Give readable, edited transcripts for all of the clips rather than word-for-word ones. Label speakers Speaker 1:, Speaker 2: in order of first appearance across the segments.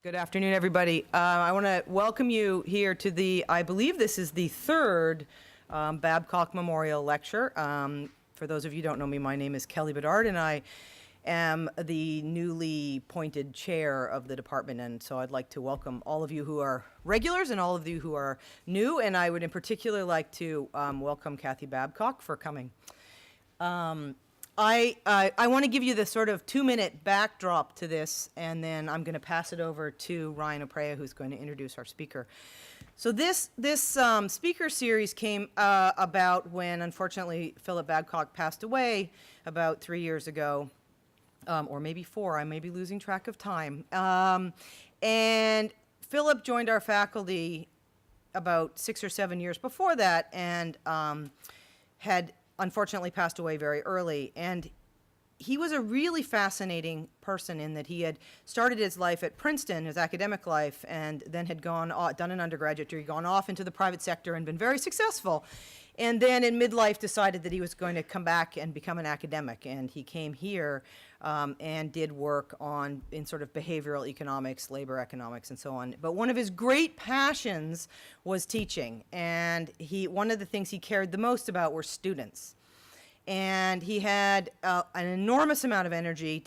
Speaker 1: Good afternoon, everybody. I want to welcome you here to I believe this is the third Babcock Memorial Lecture. For those of you who don't know me, my name is Kelly Bedard, and I am the newly appointed chair of the department, and so I'd like to welcome all of you who are regulars and all of you who are new, and I would in particular like to welcome Kathy Babcock for coming. I want to give you the sort of 2-minute backdrop to this, and then I'm going to pass it over to Ryan Oprea, who's going to introduce our speaker. So this speaker series came about when, unfortunately, Philip Babcock passed away about 3 years ago, or maybe 4. I may be losing track of time. And Philip joined our faculty about 6 or 7 years before that, and had unfortunately passed away very early. And he was a really fascinating person in that he had started his life at Princeton, his academic life, and then had done an undergraduate degree, gone off into the private sector and been very successful. And then in midlife decided that he was going to come back and become an academic. And he came here and did work in sort of behavioral economics, labor economics, and so on. But one of his great passions was teaching. And one of the things he cared the most about were students. And he had an enormous amount of energy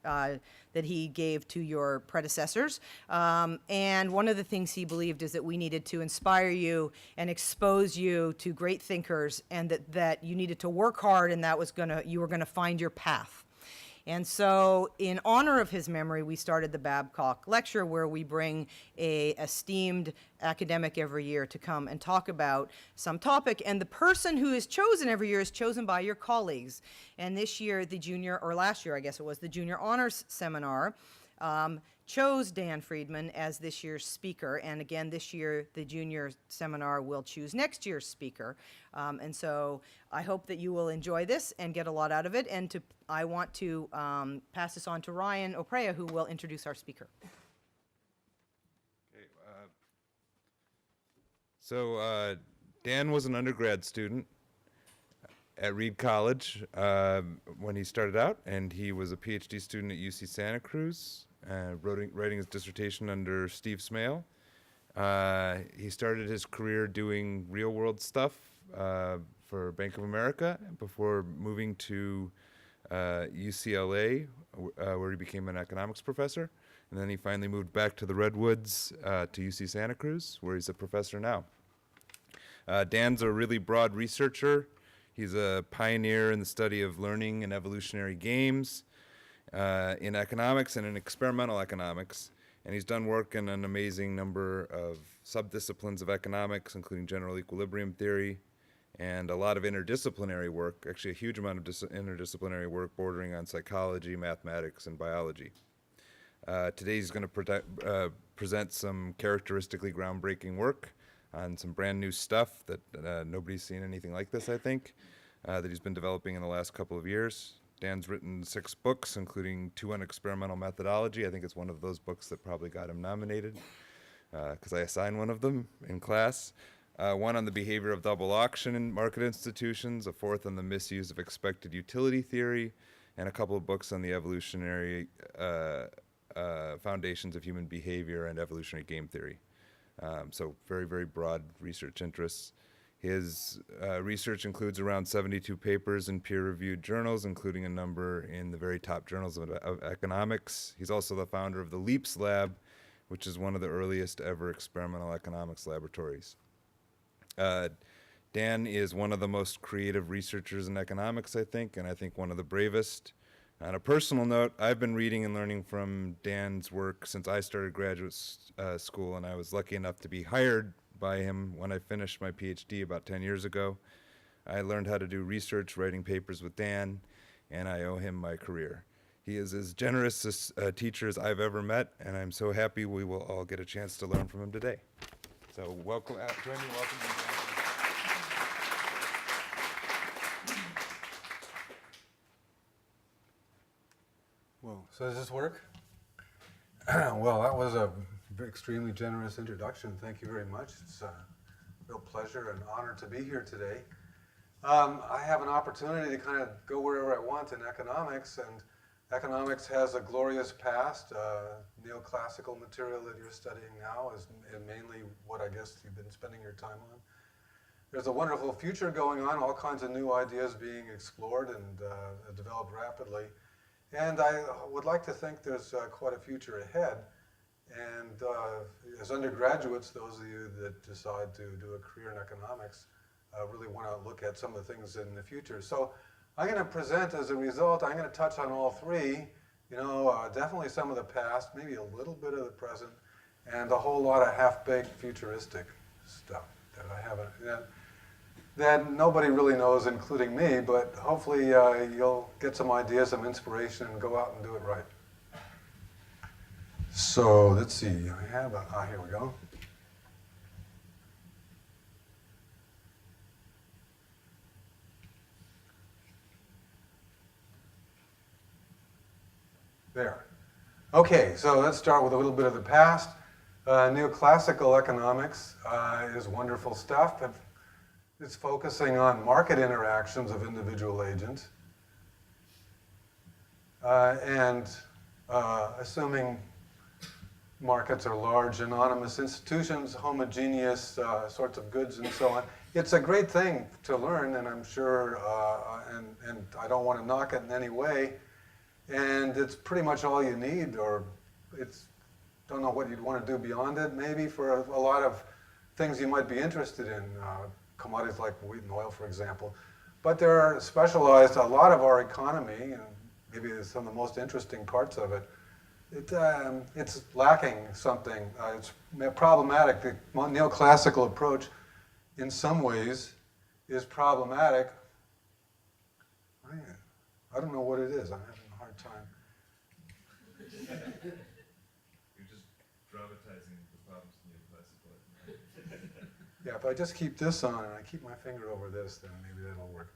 Speaker 1: that he gave to your predecessors. And one of the things he believed is that we needed to inspire you and expose you to great thinkers, and that you needed to work hard, and you were gonna find your path. And so in honor of his memory, we started the Babcock Lecture, where we bring an esteemed academic every year to come and talk about some topic. And the person who is chosen every year is chosen by your colleagues. And this year, last year, I guess it was, the Junior Honors Seminar chose Dan Friedman as this year's speaker. And again, this year, the junior seminar will choose next year's speaker. And so I hope that you will enjoy this and get a lot out of it. And I want to pass this on to Ryan Oprea, who will introduce our speaker.
Speaker 2: Okay, so Dan was an undergrad student at Reed College when he started out, and he was a PhD student at UC Santa Cruz, writing his dissertation under Steve Smale. He started his career doing real-world stuff for Bank of America before moving to UCLA, where he became an economics professor. And then he finally moved back to the Redwoods to UC Santa Cruz, where he's a professor now. Dan's a really broad researcher. He's a pioneer in the study of learning and evolutionary games, in economics and in experimental economics. And he's done work in an amazing number of subdisciplines of economics, including general equilibrium theory, and a lot of interdisciplinary work, actually a huge amount of interdisciplinary work bordering on psychology, mathematics, and biology. Today he's going to present some characteristically groundbreaking work on some brand new stuff that nobody's seen anything like this, I think, that he's been developing in the last couple of years. Dan's written 6 books, including 2 on experimental methodology. I think it's one of those books that probably got him nominated, because I assigned one of them in class. 1 on the behavior of double auction in market institutions, a 4th on the misuse of expected utility theory, and a couple of books on the evolutionary foundations of human behavior and evolutionary game theory. So very, very broad research interests. His research includes around 72 papers in peer-reviewed journals, including a number in the very top journals of economics. He's also the founder of the LEAPS Lab, which is one of the earliest ever experimental economics laboratories. Dan is one of the most creative researchers in economics, I think, and I think one of the bravest. On a personal note, I've been reading and learning from Dan's work since I started graduate school, and I was lucky enough to be hired by him when I finished my PhD about 10 years ago. I learned how to do research, writing papers with Dan, and I owe him my career. He is as generous a teacher as I've ever met, and I'm so happy we will all get a chance to learn from him today. So welcome, join me in welcoming Dan.
Speaker 3: Whoa, so does this work? Well, that was a extremely generous introduction. Thank you very much. It's a real pleasure and honor to be here today. I have an opportunity to kind of go wherever I want in economics, and Economics has a glorious past. Neoclassical material that you're studying now is mainly what I guess you've been spending your time on. There's a wonderful future going on, all kinds of new ideas being explored and developed rapidly. And I would like to think there's quite a future ahead. And as undergraduates, those of you that decide to do a career in economics really want to look at some of the things in the future. So I'm going to present as a result, I'm going to touch on all three, definitely some of the past, maybe a little bit of the present, and a whole lot of half-baked futuristic stuff that I haven't, that nobody really knows, including me, but hopefully you'll get some ideas, some inspiration, and go out and do it right. So let's see, I have here we go. There. Okay, so let's start with a little bit of the past. Neoclassical economics is wonderful stuff. It's focusing on market interactions of individual agents. And assuming markets are large, anonymous institutions, homogeneous sorts of goods and so on. It's a great thing to learn, and I'm sure, and I don't want to knock it in any way. And it's pretty much all you need, or don't know what you'd want to do beyond it, maybe for a lot of things you might be interested in, commodities like wheat and oil, for example. But there are specialized, a lot of our economy, and maybe some of the most interesting parts of it, it's lacking something. It's problematic. The neoclassical approach, in some ways, is problematic. I don't know what it is. I'm having a hard time.
Speaker 2: You're just dramatizing the problems in neoclassical.
Speaker 3: Yeah, if I just keep this on and I keep my finger over this, then maybe that'll work.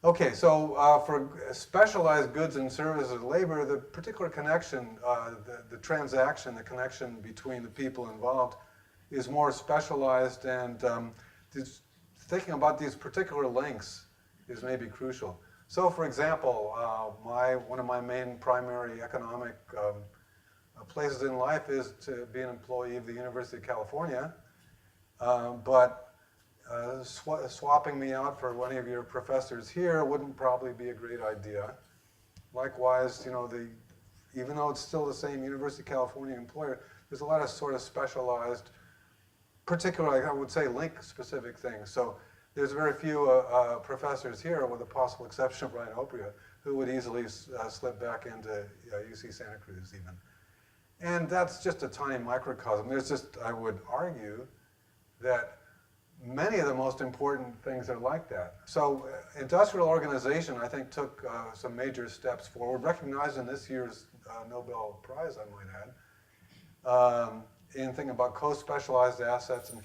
Speaker 3: Okay, so for specialized goods and services of labor, the particular connection, the transaction, the connection between the people involved is more specialized, and thinking about these particular links is maybe crucial. So, for example, one of my main primary economic places in life is to be an employee of the University of California, but swapping me out for one of your professors here wouldn't probably be a great idea. Likewise, even though it's still the same University of California employer, there's a lot of sort of specialized, particular, I would say, link-specific things. So there's very few professors here, with the possible exception of Ryan Oprea, who would easily slip back into UC Santa Cruz even. And that's just a tiny microcosm. There's just, I would argue, that many of the most important things are like that. So industrial organization, I think, took some major steps forward, recognized in this year's Nobel Prize, I might add, in thinking about co-specialized assets and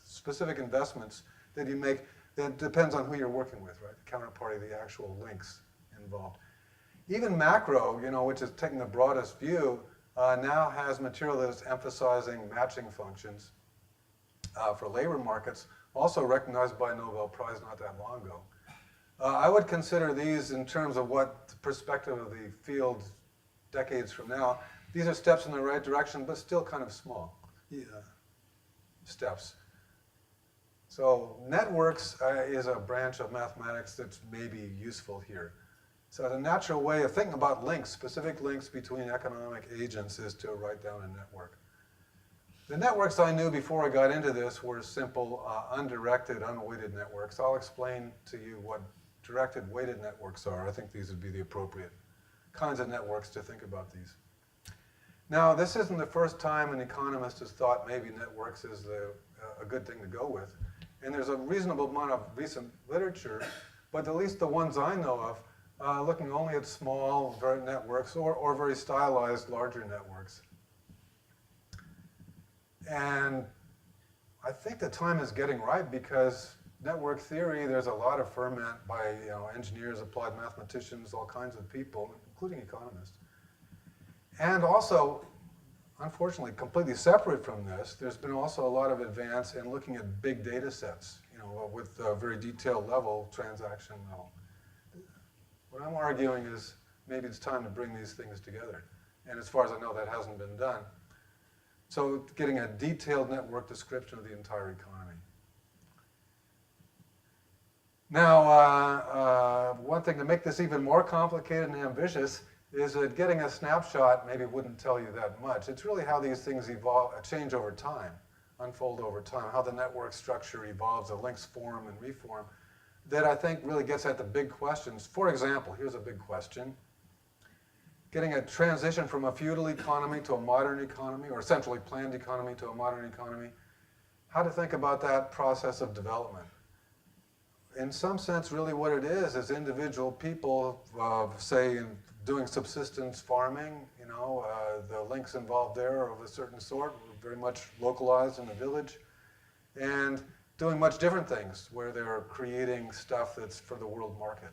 Speaker 3: specific investments that you make. That depends on who you're working with, right? The counterparty, the actual links involved. Even macro, which is taking the broadest view, now has material that is emphasizing matching functions for labor markets, also recognized by a Nobel Prize not that long ago. I would consider these, in terms of what the perspective of the field decades from now, these are steps in the right direction, but still kind of small steps. So networks is a branch of mathematics that's maybe useful here. So the natural way of thinking about links, specific links between economic agents, is to write down a network. The networks I knew before I got into this were simple, undirected, unweighted networks. I'll explain to you what directed weighted networks are. I think these would be the appropriate kinds of networks to think about these. Now, this isn't the first time an economist has thought maybe networks is a good thing to go with. And there's a reasonable amount of recent literature, but at least the ones I know of, looking only at small networks or very stylized larger networks. And I think the time is getting right, because network theory, there's a lot of ferment by engineers, applied mathematicians, all kinds of people, including economists. And also, unfortunately, completely separate from this, there's been also a lot of advance in looking at big data sets, with a very detailed level, transaction level. What What I'm arguing is maybe it's time to bring these things together. And as far as I know, that hasn't been done. So getting a detailed network description of the entire economy. Now, one thing to make this even more complicated and ambitious is that getting a snapshot maybe wouldn't tell you that much. It's really how these things evolve, change over time, unfold over time, how the network structure evolves, the links form and reform, that I think really gets at the big questions. For example, here's a big question. Getting a transition from a feudal economy to a modern economy, or a centrally planned economy to a modern economy, how to think about that process of development. In some sense, really what it is individual people, say, doing subsistence farming, the links involved there are of a certain sort, very much localized in the village, and doing much different things where they're creating stuff that's for the world market.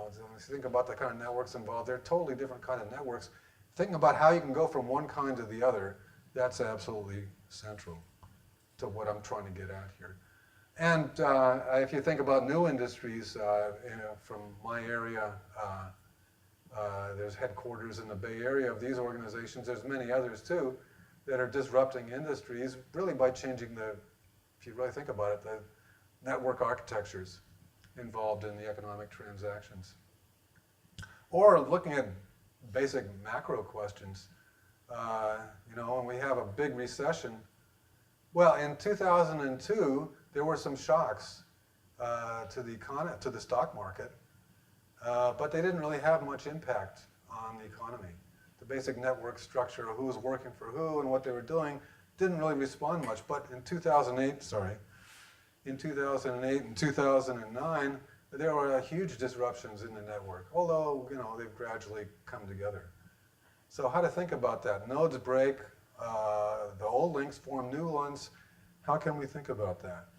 Speaker 3: If you think about the kind of networks involved, they're totally different kind of networks. Thinking about how you can go from one kind to the other, that's absolutely central to what I'm trying to get at here. And if you think about new industries, from my area, there's headquarters in the Bay Area of these organizations. There's many others too that are disrupting industries really by changing if you really think about it, the network architectures involved in the economic transactions. Or looking at basic macro questions. When we have a big recession, well, in 2002, there were some shocks to the stock market, but they didn't really have much impact on the economy. The basic network structure of who was working for who and what they were doing didn't really respond much. But in 2008 and 2009, there were huge disruptions in the network, although they've gradually come together. So how to think about that? Nodes break, the old links form new ones. How can we think about that?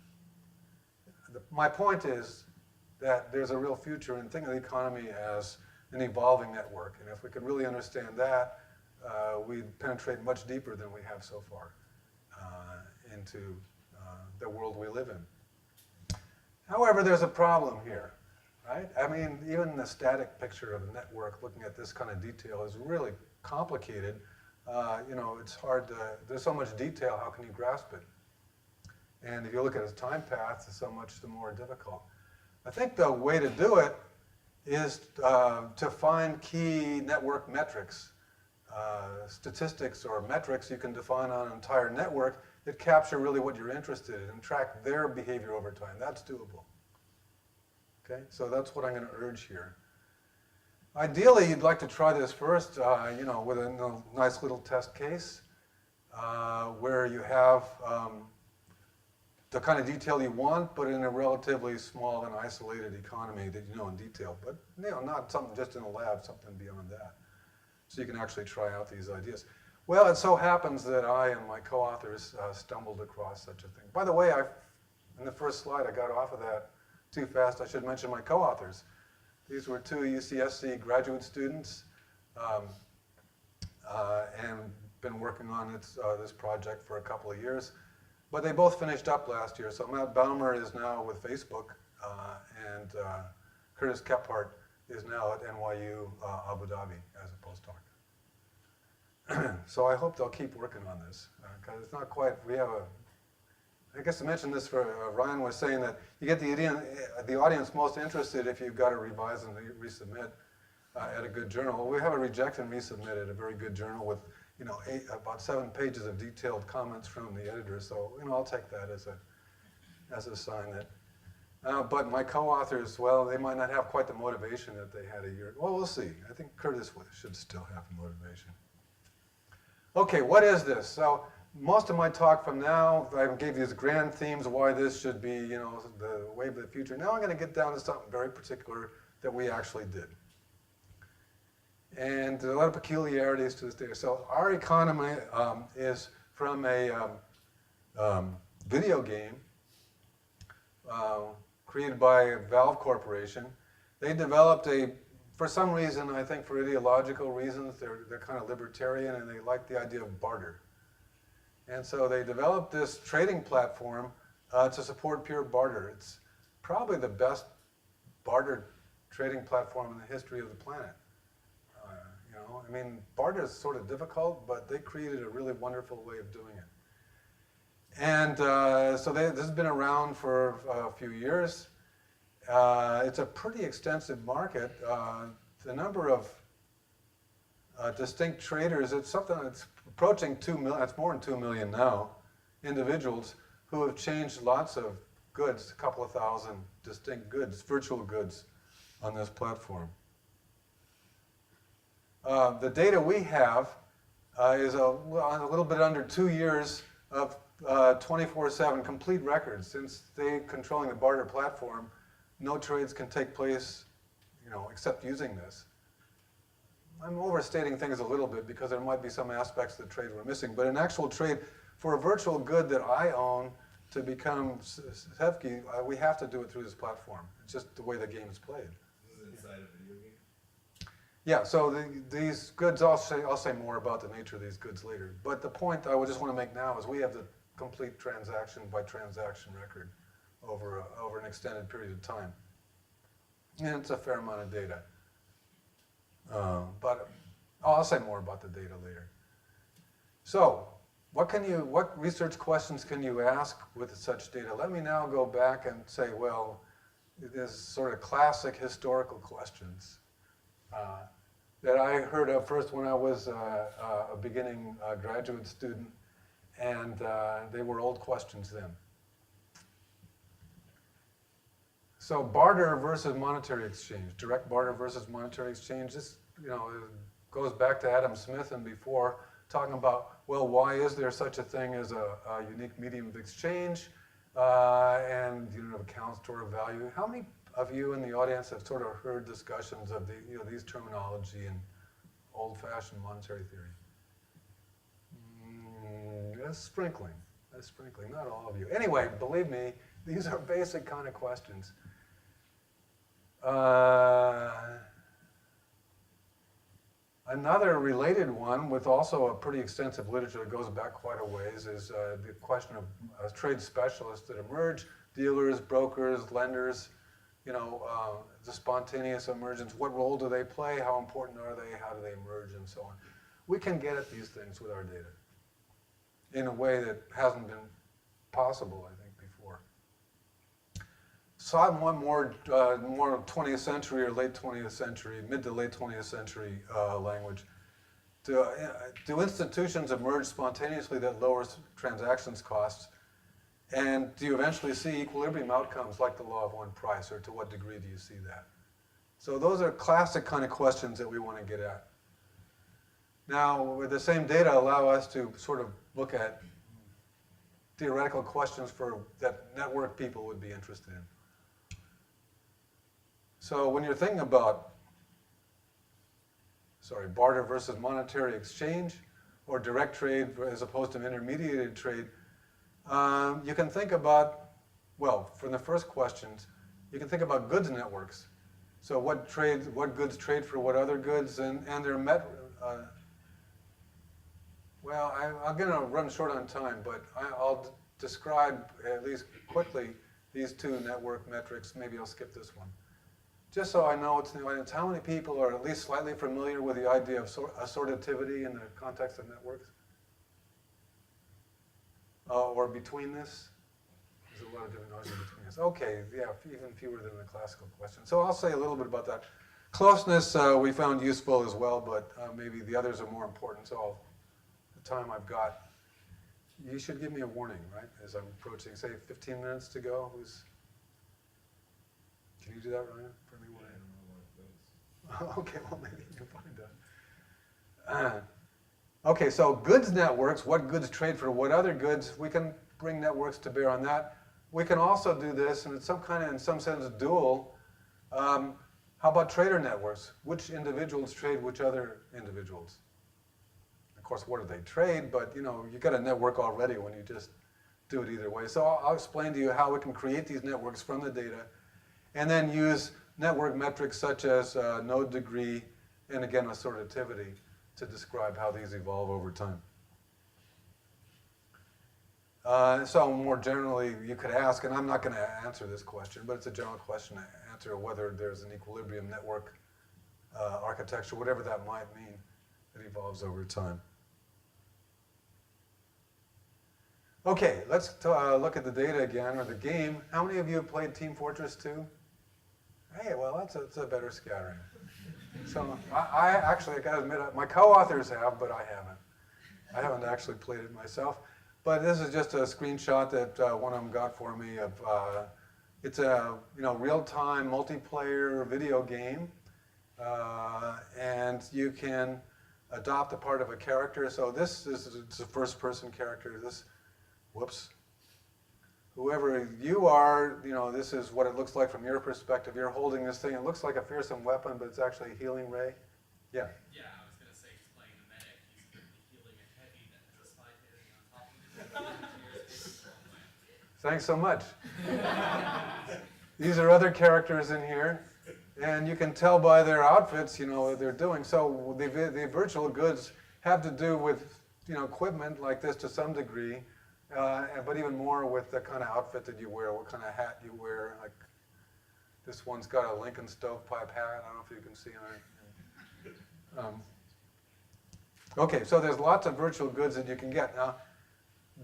Speaker 3: My point is that there's a real future in thinking of the economy as an evolving network. And if we could really understand that, we'd penetrate much deeper than we have so far into the world we live in. However, there's a problem here, right? I mean, even the static picture of the network looking at this kind of detail is really complicated. It's hard to, there's so much detail, how can you grasp it? And if you look at its time path, it's so much the more difficult. I think the way to do it is to find key network metrics, statistics or metrics you can define on an entire network that capture really what you're interested in and track their behavior over time. That's doable. Okay, so that's what I'm going to urge here. Ideally, you'd like to try this first, with a nice little test case where you have the kind of detail you want, but in a relatively small and isolated economy that you know in detail. But not something just in a lab, something beyond that. So you can actually try out these ideas. Well, it so happens that I and my co-authors stumbled across such a thing. By the way, in the first slide, I got off of that too fast. I should mention my co-authors. These were two UCSC graduate students and been working on this project for a couple of years. But they both finished up last year. So Matt Baumer is now with Facebook, and Curtis Kephart is now at NYU Abu Dhabi as a postdoc. So I hope they'll keep working on this, because it's not quite, I guess to mention this, for Ryan was saying that you get the audience most interested if you've got to revise and resubmit at a good journal. Well, we have a reject and resubmit at a very good journal with about 7 pages of detailed comments from the editor. So I'll take that as a sign that. But my co-authors, well, they might not have quite the motivation that they had a year. Well, we'll see. I think Curtis should still have motivation. Okay, what is this? So most of my talk from now, I gave you these grand themes of why this should be, the wave of the future. Now I'm going to get down to something very particular that we actually did. And there are a lot of peculiarities to this data. So our economy is from a video game created by Valve Corporation. They developed for some reason, I think for ideological reasons, they're kind of libertarian and they like the idea of barter. And so they developed this trading platform to support pure barter. It's probably the best barter trading platform in the history of the planet. You know, I mean, barter is sort of difficult, but they created a really wonderful way of doing it. And so this has been around for a few years. It's a pretty extensive market. The number of distinct traders, it's something that's approaching 2 million, it's more than 2 million now, individuals who have changed lots of goods, a couple of thousand distinct goods, virtual goods, on this platform. The data we have is a little bit under 2 years of 24/7 complete records. Since they're controlling the barter platform, no trades can take place, you know, except using this. I'm overstating things a little bit because there might be some aspects of the trade we're missing, but an actual trade for a virtual good that I own to become Sevki, we have to do it through this platform. It's just the way the game is played.
Speaker 2: This is inside a video game?
Speaker 3: Yeah, so these goods, I'll say more about the nature of these goods later. But the point I would just want to make now is we have the complete transaction by transaction record over an extended period of time. And it's a fair amount of data. But I'll say more about the data later. So, what research questions can you ask with such data? Let me now go back and say, well, there's sort of classic historical questions that I heard of first when I was a beginning graduate student, and they were old questions then. So barter versus monetary exchange, direct barter versus monetary exchange, this, you know, goes back to Adam Smith and before, talking about, well, why is there such a thing as a unique medium of exchange and unit of account, store of value? How many of you in the audience have sort of heard discussions of these terminology in old-fashioned monetary theory? That's sprinkling, not all of you. Anyway, believe me, these are basic kind of questions. Another related one with also a pretty extensive literature that goes back quite a ways is the question of trade specialists that emerge, dealers, brokers, lenders, you know, the spontaneous emergence, what role do they play, how important are they, how do they emerge, and so on. We can get at these things with our data in a way that hasn't been possible, I think, before. So I want more 20th century or late 20th century, mid to late 20th century language. Do institutions emerge spontaneously that lowers transactions costs? And do you eventually see equilibrium outcomes like the law of one price, or to what degree do you see that? So those are classic kind of questions that we want to get at. Now, with the same data allow us to sort of look at theoretical questions that network people would be interested in. So when you're thinking about, barter versus monetary exchange, or direct trade as opposed to intermediated trade, you can think about, well, from the first questions, you can think about goods networks. So what goods trade for what other goods, and they're well, I'm going to run short on time, but I'll describe, at least quickly, these two network metrics. Maybe I'll skip this one. Just so I know it's in the audience, how many people are at least slightly familiar with the idea of assortativity in the context of networks? Or between this? There's a lot of different noises between us. Okay, yeah, even fewer than the classical question. So I'll say a little bit about that. Closeness we found useful as well, but maybe the others are more important. So the time I've got, you should give me a warning, right? As I'm approaching, say 15 minutes to go. Can you do that, Ryan, for me?
Speaker 2: I don't know what it goes.
Speaker 3: Okay, well, maybe you can find out. Okay, so goods networks, what goods trade for what other goods, we can bring networks to bear on that. We can also do this, and it's in some sense, dual. How about trader networks? Which individuals trade which other individuals? Of course, what do they trade? But, you know, you got a network already when you just do it either way. So I'll explain to you how we can create these networks from the data, and then use network metrics such as node degree, and again, assortativity, to describe how these evolve over time. So more generally, you could ask, and I'm not going to answer this question, but it's a general question to equipment or whether there's an equilibrium network architecture, whatever that might mean, that evolves over time. Okay, let's look at the data again, or the game. How many of you have played Team Fortress 2? Hey, well, that's a better scattering. So I actually, I gotta admit, my co-authors have, but I haven't. I haven't actually played it myself. But this is just a screenshot that one of them got for me of, it's a real-time multiplayer video game. And you can adopt a part of a character. So this is it's a first-person character. Whoops. Whoever you are, this is what it looks like from your perspective. You're holding this thing. It looks like a fearsome weapon, but it's actually a healing ray. Yeah.
Speaker 4: Yeah, I was going to say he's playing the medic. He's healing a heavy that has a spy hitting on top of him.
Speaker 3: Thanks so much. These are other characters in here, and you can tell by their outfits, what they're doing. So the virtual goods have to do with, equipment like this to some degree. But even more with the kind of outfit that you wear, what kind of hat you wear. Like this one's got a Lincoln stovepipe hat. I don't know if you can see on it. Okay, so there's lots of virtual goods that you can get. Now,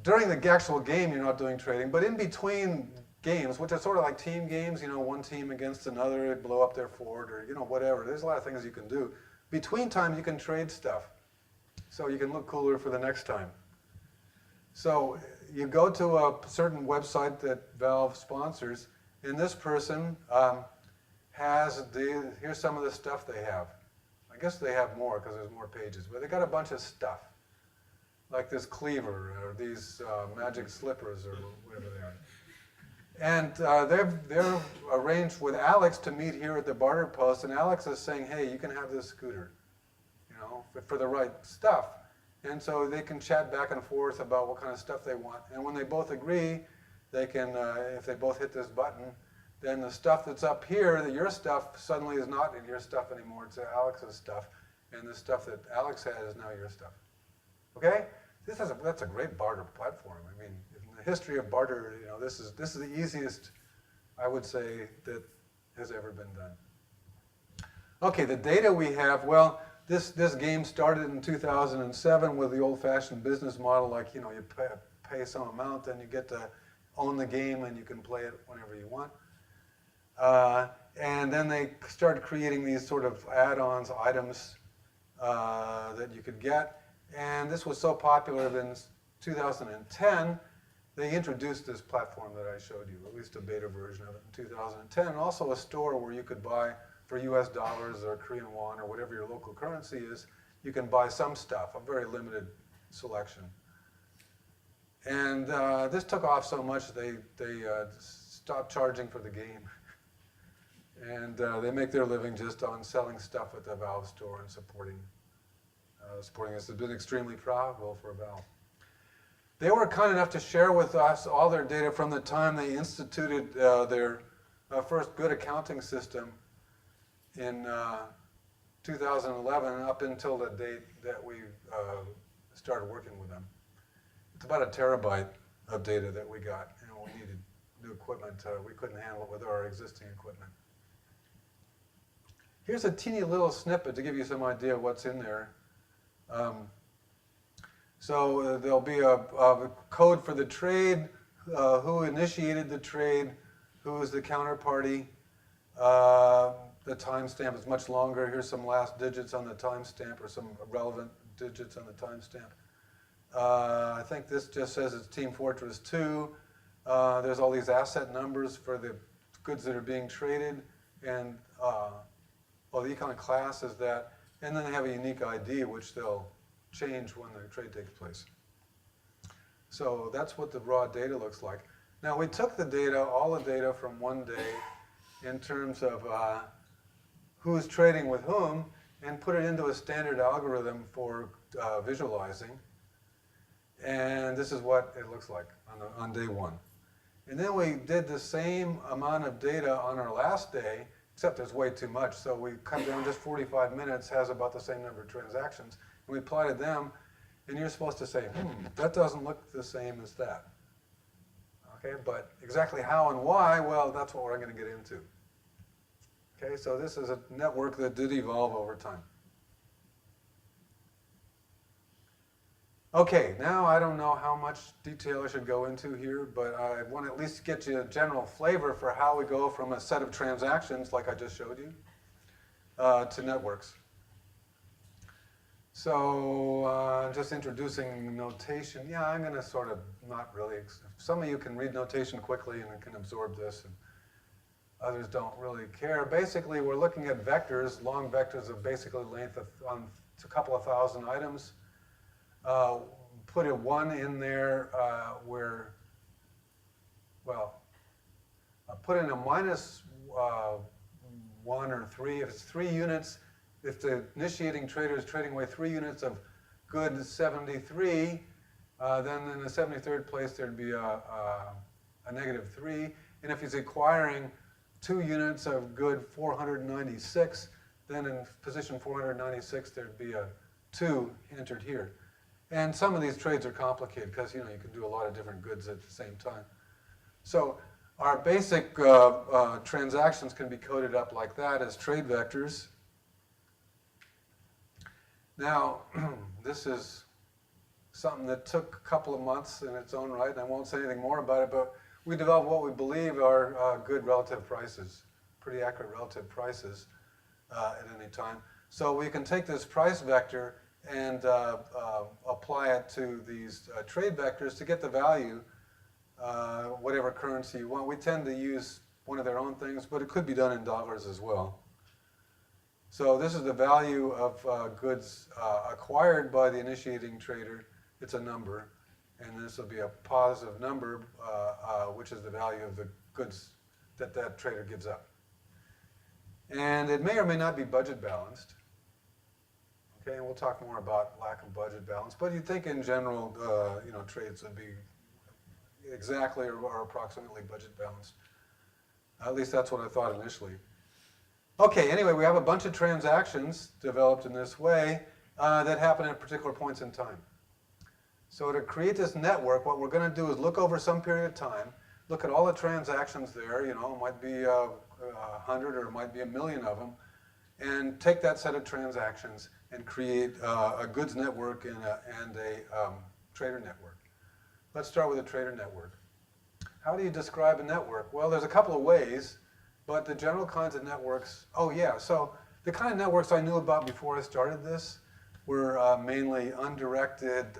Speaker 3: during the actual game, you're not doing trading, but in between games, which are sort of like team games, one team against another, blow up their fort, or whatever. There's a lot of things you can do. Between time, you can trade stuff, so you can look cooler for the next time. So you go to a certain website that Valve sponsors, and this person here's some of the stuff they have. I guess they have more because there's more pages, but they got a bunch of stuff, like this cleaver or these magic slippers or whatever they are. And they're arranged with Alex to meet here at the barter post, and Alex is saying, hey, you can have this scooter, for the right stuff. And so they can chat back and forth about what kind of stuff they want. And when they both agree, they can, if they both hit this button, then the stuff that's up here, your stuff, suddenly is not in your stuff anymore. It's Alex's stuff. And the stuff that Alex has is now your stuff. Okay? That's a great barter platform. I mean, in the history of barter, this is the easiest, I would say, that has ever been done. Okay, the data we have, well, this game started in 2007 with the old-fashioned business model, like, you pay some amount, then you get to own the game, and you can play it whenever you want. And then they started creating these sort of add-ons, items that you could get. And this was so popular that in 2010, they introduced this platform that I showed you, at least a beta version of it in 2010, and also a store where you could buy, for US dollars or Korean won or whatever your local currency is, you can buy some stuff, a very limited selection. And this took off so much they stopped charging for the game. And they make their living just on selling stuff at the Valve store and supporting this. Has been extremely profitable for Valve. They were kind enough to share with us all their data from the time they instituted their first good accounting system in 2011 up until the date that we started working with them. It's about a terabyte of data that we got. We needed new equipment. We couldn't handle it with our existing equipment. Here's a teeny little snippet to give you some idea of what's in there. So there'll be a code for the trade, who initiated the trade, who is the counterparty. The timestamp is much longer. Here's some last digits on the timestamp, or some relevant digits on the timestamp. I think this just says it's Team Fortress 2. There's all these asset numbers for the goods that are being traded, and the econ class is that. And then they have a unique ID, which they'll change when the trade takes place. So that's what the raw data looks like. Now, we took the data, all the data from one day in terms of who's trading with whom, and put it into a standard algorithm for visualizing. And this is what it looks like on day one. And then we did the same amount of data on our last day, except there's way too much. So we cut down just 45 minutes, has about the same number of transactions. And we plotted them, and you're supposed to say, that doesn't look the same as that. Okay, but exactly how and why, well, that's what we're going to get into. Okay, so this is a network that did evolve over time. Okay, now I don't know how much detail I should go into here, but I want to at least get you a general flavor for how we go from a set of transactions, like I just showed you, to networks. So just introducing notation. Yeah, I'm going to sort of not really. Some of you can read notation quickly and can absorb this, and others don't really care. Basically, we're looking at vectors, long vectors of basically length of on a couple of thousand items. Put a 1 in there where, well, put in a minus 1 or 3. If it's 3 units, if the initiating trader is trading away 3 units of good 73, then in the 73rd place there'd be a -3. And if he's acquiring 2 units of good 496, then in position 496 there'd be a 2 entered here. And some of these trades are complicated because you can do a lot of different goods at the same time. So our basic transactions can be coded up like that as trade vectors. Now, this is something that took a couple of months in its own right, and I won't say anything more about it, but we developed what we believe are good relative prices, pretty accurate relative prices at any time. So we can take this price vector and apply it to these trade vectors to get the value, whatever currency you want. We tend to use one of their own things, but it could be done in dollars as well. So this is the value of goods acquired by the initiating trader. It's a number, and this will be a positive number, which is the value of the goods that that trader gives up. And it may or may not be budget balanced. Okay, and we'll talk more about lack of budget balance, but you'd think in general, trades would be exactly or approximately budget balanced. At least that's what I thought initially. Okay, anyway, we have a bunch of transactions developed in this way that happen at particular points in time. So to create this network, what we're going to do is look over some period of time, look at all the transactions there, it might be 100 or it might be 1,000,000 of them, and take that set of transactions and create a goods network and a trader network. Let's start with a trader network. How do you describe a network? Well, there's a couple of ways, but the general kinds of networks, so the kind of networks I knew about before I started this were mainly undirected,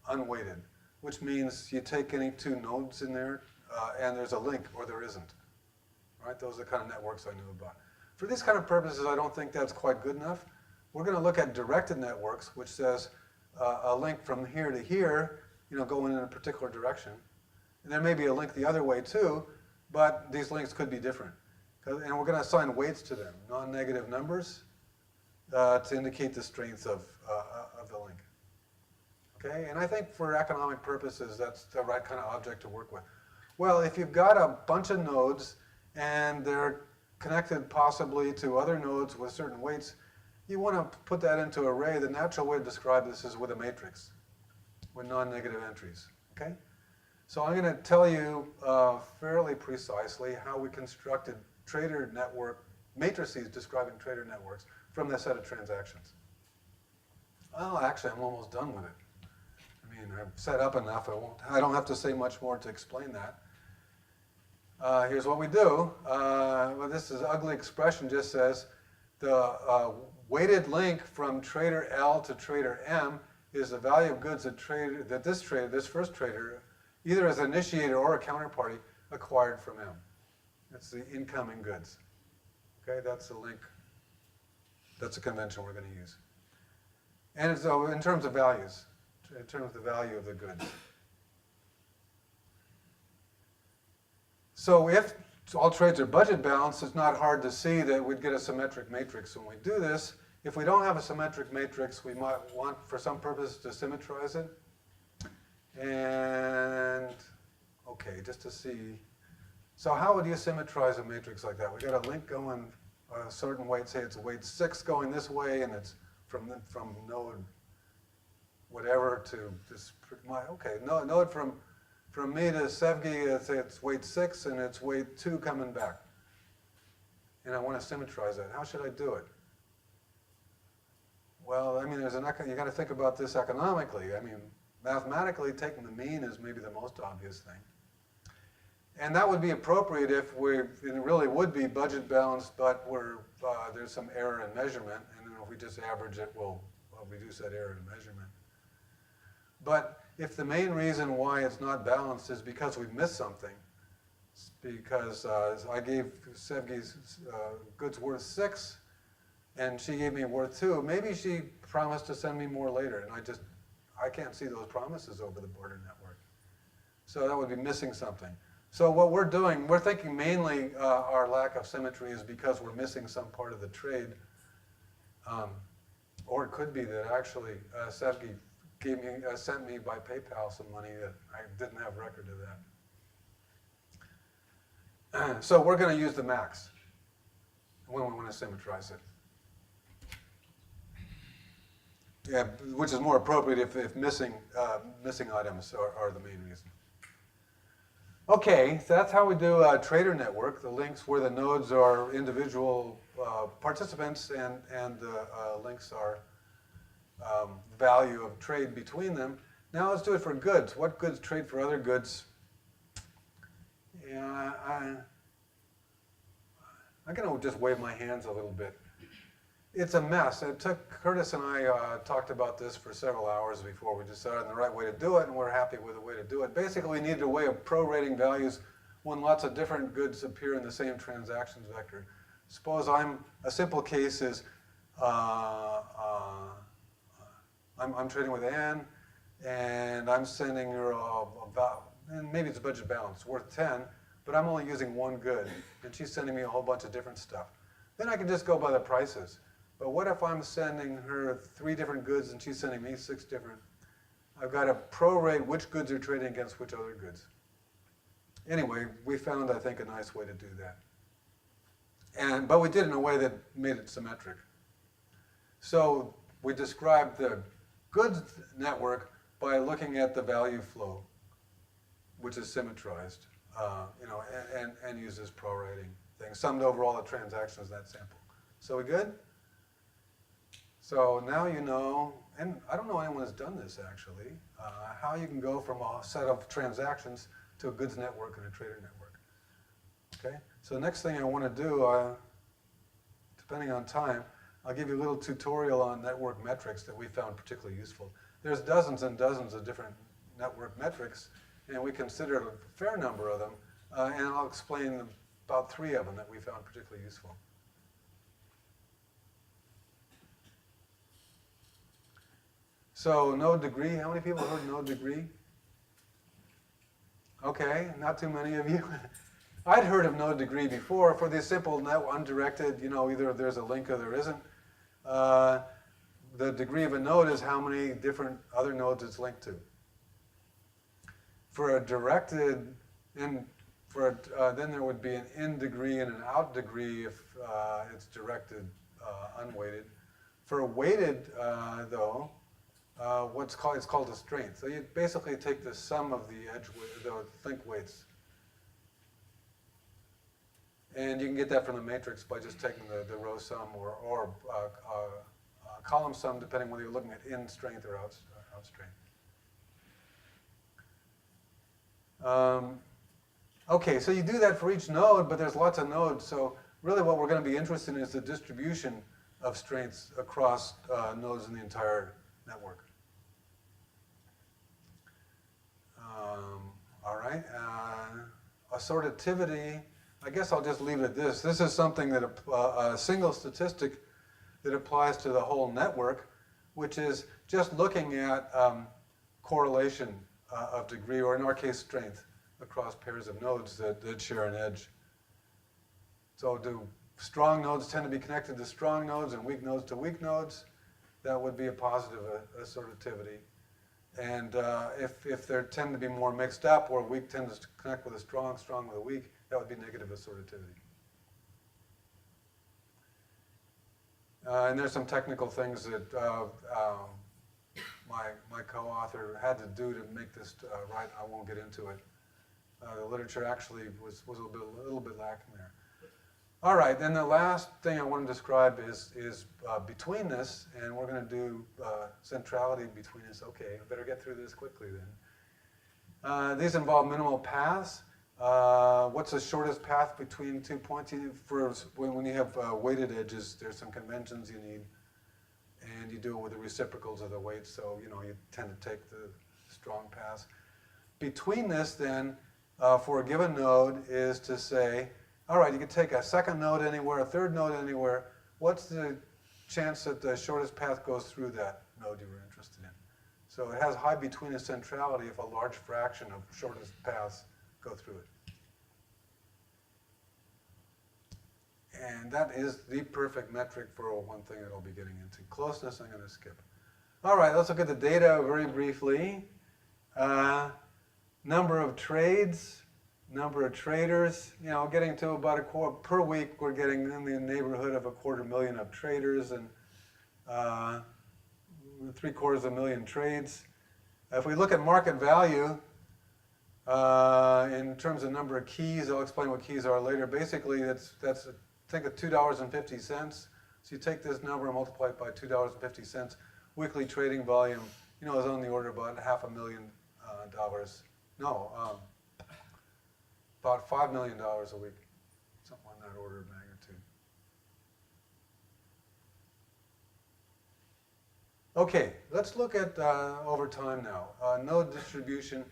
Speaker 3: unweighted, which means you take any 2 nodes in there and there's a link or there isn't. Right? Those are the kind of networks I knew about. For these kind of purposes, I don't think that's quite good enough. We're going to look at directed networks, which says a link from here to here, going in a particular direction. And there may be a link the other way too, but these links could be different. And we're going to assign weights to them, non-negative numbers, to indicate the strength of the link. Okay, and I think for economic purposes, that's the right kind of object to work with. Well, if you've got a bunch of nodes and they're connected possibly to other nodes with certain weights, you want to put that into an array. The natural way to describe this is with a matrix, with non-negative entries. Okay? So I'm going to tell you fairly precisely how we constructed trader network matrices describing trader networks from this set of transactions. Well, actually, I'm almost done with it. I mean, I've set up enough. I don't have to say much more to explain that. Here's what we do. Well, this is ugly expression. Just says the weighted link from trader L to trader M is the value of goods that this first trader, either as an initiator or a counterparty, acquired from M. That's the incoming goods. Okay, that's the link. That's a convention we're going to use. And so in terms of values, in terms of the value of the goods. So if all trades are budget balanced, it's not hard to see that we'd get a symmetric matrix when we do this. If we don't have a symmetric matrix, we might want, for some purpose, to symmetrize it. And, okay, just to see. So how would you symmetrize a matrix like that? We got a link going a certain weight, say it's weight 6 going this way, and it's from node whatever to this, okay, node from me to Sevgi, it's weight 6, and it's weight 2 coming back. and I want to symmetrize that. How should I do it? Well, I mean, you got to think about this economically. I mean, mathematically, taking the mean is maybe the most obvious thing. And that would be appropriate if it really would be budget balanced, but there's some error in measurement, and then if we just average it, we'll reduce that error in measurement. But if the main reason why it's not balanced is because we've missed something, because I gave Sevgi's goods worth 6, and she gave me worth 2, maybe she promised to send me more later, and I can't see those promises over the border network. So that would be missing something. So what we're doing, we're thinking mainly our lack of symmetry is because we're missing some part of the trade. Or it could be that actually Sevgi sent me by PayPal some money that I didn't have record of that. So we're going to use the max when we want to symmetrize it. Yeah, which is more appropriate if missing items are the main reason. Okay, so that's how we do a trader network, the links where the nodes are individual participants and the links are value of trade between them. Now let's do it for goods. What goods trade for other goods? Yeah, I'm going to just wave my hands a little bit. It's a mess. It took Curtis and I talked about this for several hours before we decided on the right way to do it, and we're happy with the way to do it. Basically, we needed a way of prorating values when lots of different goods appear in the same transactions vector. Suppose a simple case is I'm trading with Ann, and I'm sending her and maybe it's budget balance, worth 10, but I'm only using one good, and she's sending me a whole bunch of different stuff. Then I can just go by the prices. But what if I'm sending her 3 different goods and she's sending me 6 different? I've got to prorate which goods are trading against which other goods. Anyway, we found, I think, a nice way to do that. But we did it in a way that made it symmetric. So we described the goods network by looking at the value flow, which is symmetrized, and uses prorating thing, summed over all the transactions in that sample. So we good? So now you know, and I don't know anyone has done this actually, how you can go from a set of transactions to a goods network and a trader network. Okay? So the next thing I want to do, depending on time, I'll give you a little tutorial on network metrics that we found particularly useful. There's dozens and dozens of different network metrics, and we considered a fair number of them, and I'll explain about 3 of them that we found particularly useful. So node degree, how many people heard node degree? Okay, not too many of you. I'd heard of node degree before for the simple undirected, either there's a link or there isn't. The degree of a node is how many different other nodes it's linked to. For a directed, then there would be an in degree and an out degree if it's directed unweighted. For a weighted, though, it's called a strength. So you basically take the sum of the think weights. And you can get that from the matrix by just taking the row sum or column sum, depending whether you're looking at in strength or out strength. Okay, so you do that for each node, but there's lots of nodes. So really what we're going to be interested in is the distribution of strengths across nodes in the entire network. All right, assortativity, I guess I'll just leave it at this. This is something that a single statistic that applies to the whole network, which is just looking at correlation of degree, or in our case, strength, across pairs of nodes that share an edge. So do strong nodes tend to be connected to strong nodes and weak nodes to weak nodes? That would be a positive assortativity. And if they tend to be more mixed up, or weak tends to connect with a strong, strong with a weak, that would be negative assortativity. And there's some technical things that my co-author had to do to make this right. I won't get into it. The literature actually was a little bit lacking there. All right, then the last thing I want to describe is betweenness, and we're going to do centrality and betweenness. Okay, I better get through this quickly then. These involve minimal paths. What's the shortest path between 2 points? When you have weighted edges, there's some conventions you need, and you do it with the reciprocals of the weights, so you tend to take the strong paths. Betweenness then, for a given node, is to say, all right, you can take a second node anywhere, a third node anywhere. What's the chance that the shortest path goes through that node you were interested in? So it has high betweenness centrality if a large fraction of shortest paths go through it. And that is the perfect metric for one thing that I'll be getting into. Closeness, I'm going to skip. All right, let's look at the data very briefly. Number of trades, number of traders, getting to about a quarter per week. We're getting in the neighborhood of 250,000 of traders and 750,000 trades. If we look at market value in terms of number of keys, I'll explain what keys are later. Basically, that's think of $2.50. So you take this number and multiply it by $2.50. Weekly trading volume, is on the order of about $500,000. No, about $5 million a week, something on that order of magnitude. Okay, let's look at over time now. Node distribution.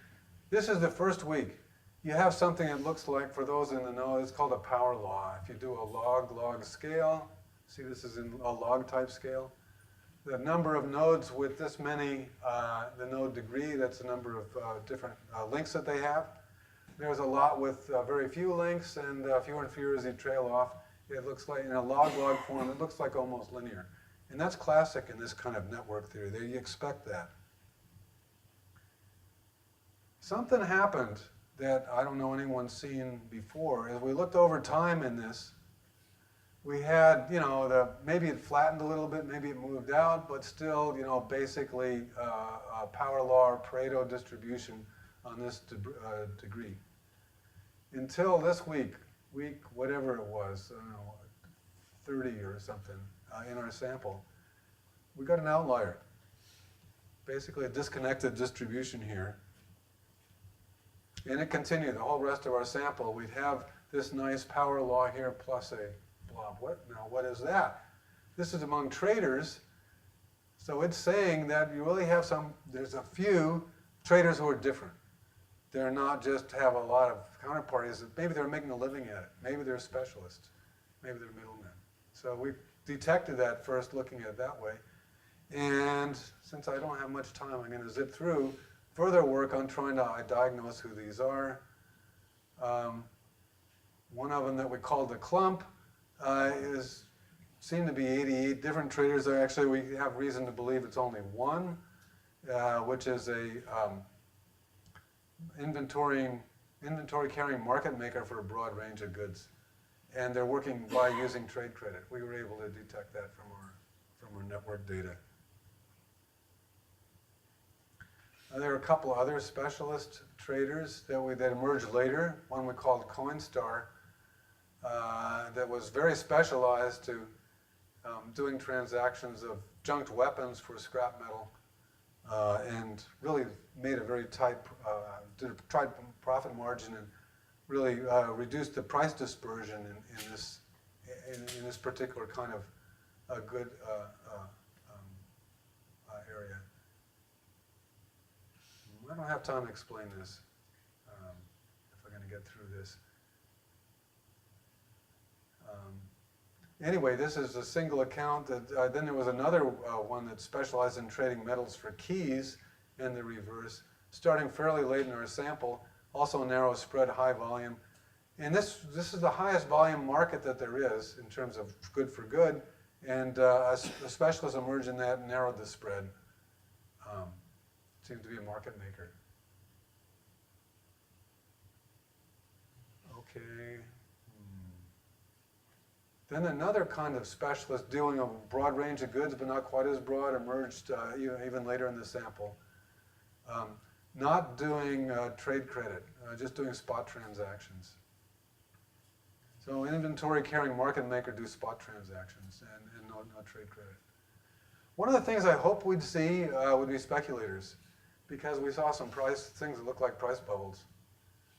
Speaker 3: This is the first week. You have something that looks like, for those in the know, it's called a power law. If you do a log scale, see this is in a log type scale. The number of nodes with this many, the node degree, that's the number of different links that they have. There's a lot with very few links, and fewer and fewer as you trail off. It looks like, in a log form, it looks like almost linear. And that's classic in this kind of network theory. You expect that. Something happened that I don't know anyone's seen before. As we looked over time in this, we had, maybe it flattened a little bit, maybe it moved out, but still, basically a power law or Pareto distribution on this degree. Until this week whatever it was, I don't know, 30 or something in our sample, we got an outlier. Basically a disconnected distribution here. And it continued, the whole rest of our sample, we'd have this nice power law here plus a blob. What is that? This is among traders, so it's saying that you really have there's a few traders who are different. They're not just have a lot of counterparties, maybe they're making a living at it, maybe they're specialists, maybe they're middlemen. So we detected that first looking at it that way. And since I don't have much time, I'm going to zip through further work on trying to diagnose who these are. One of them that we called the clump seem to be 88 different traders. Actually, we have reason to believe it's only one, which is a inventory carrying market maker for a broad range of goods. And they're working by using trade credit. We were able to detect that from our network data. There are a couple other specialist traders that emerged later. One we called Coinstar, that was very specialized to doing transactions of junked weapons for scrap metal, and really made a very tight profit margin and really reduced the price dispersion in this particular kind of good area. I don't have time to explain this, if we're going to get through this. Anyway, this is a single account. Then there was another one that specialized in trading metals for keys in the reverse, starting fairly late in our sample, also narrow spread, high volume. And this is the highest volume market that there is in terms of good for good, and a specialist emerged in that and narrowed the spread. Seemed to be a market maker. Okay. Then another kind of specialist doing a broad range of goods, but not quite as broad, emerged even later in the sample. Not doing trade credit, just doing spot transactions. So inventory carrying market maker do spot transactions and no trade credit. One of the things I hope we'd see would be speculators, because we saw some things that look like price bubbles.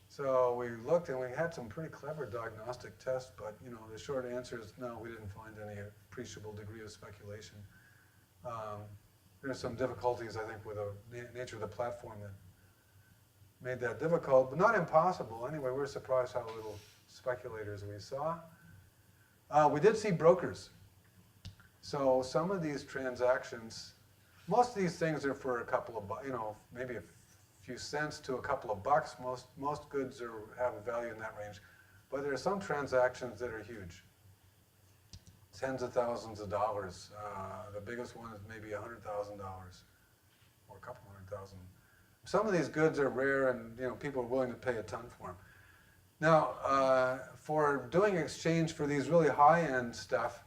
Speaker 3: So we looked and we had some pretty clever diagnostic tests, but the short answer is no, we didn't find any appreciable degree of speculation. There's some difficulties, I think, with the nature of the platform that made that difficult, but not impossible. Anyway, we were surprised how little speculators we saw. We did see brokers. So some of these transactions, most of these things are for a couple of, maybe a few cents to a couple of bucks. Most goods have a value in that range. But there are some transactions that are huge. Tens of thousands of dollars. The biggest one is maybe $100,000 or a couple $100,000. Some of these goods are rare and people are willing to pay a ton for them. Now, for doing exchange for these really high-end stuff,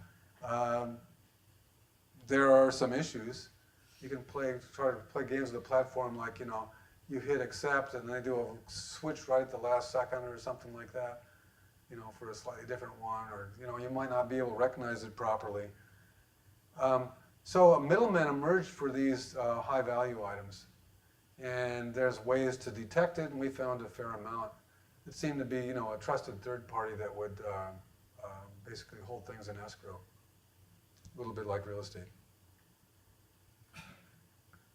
Speaker 3: there are some issues. You can try to play games with the platform like, you hit accept and they do a switch right at the last second or something like that, for a slightly different one, or, you might not be able to recognize it properly. So middlemen emerged for these high-value items. And there's ways to detect it, and we found a fair amount. It seemed to be, a trusted third party that would basically hold things in escrow, a little bit like real estate.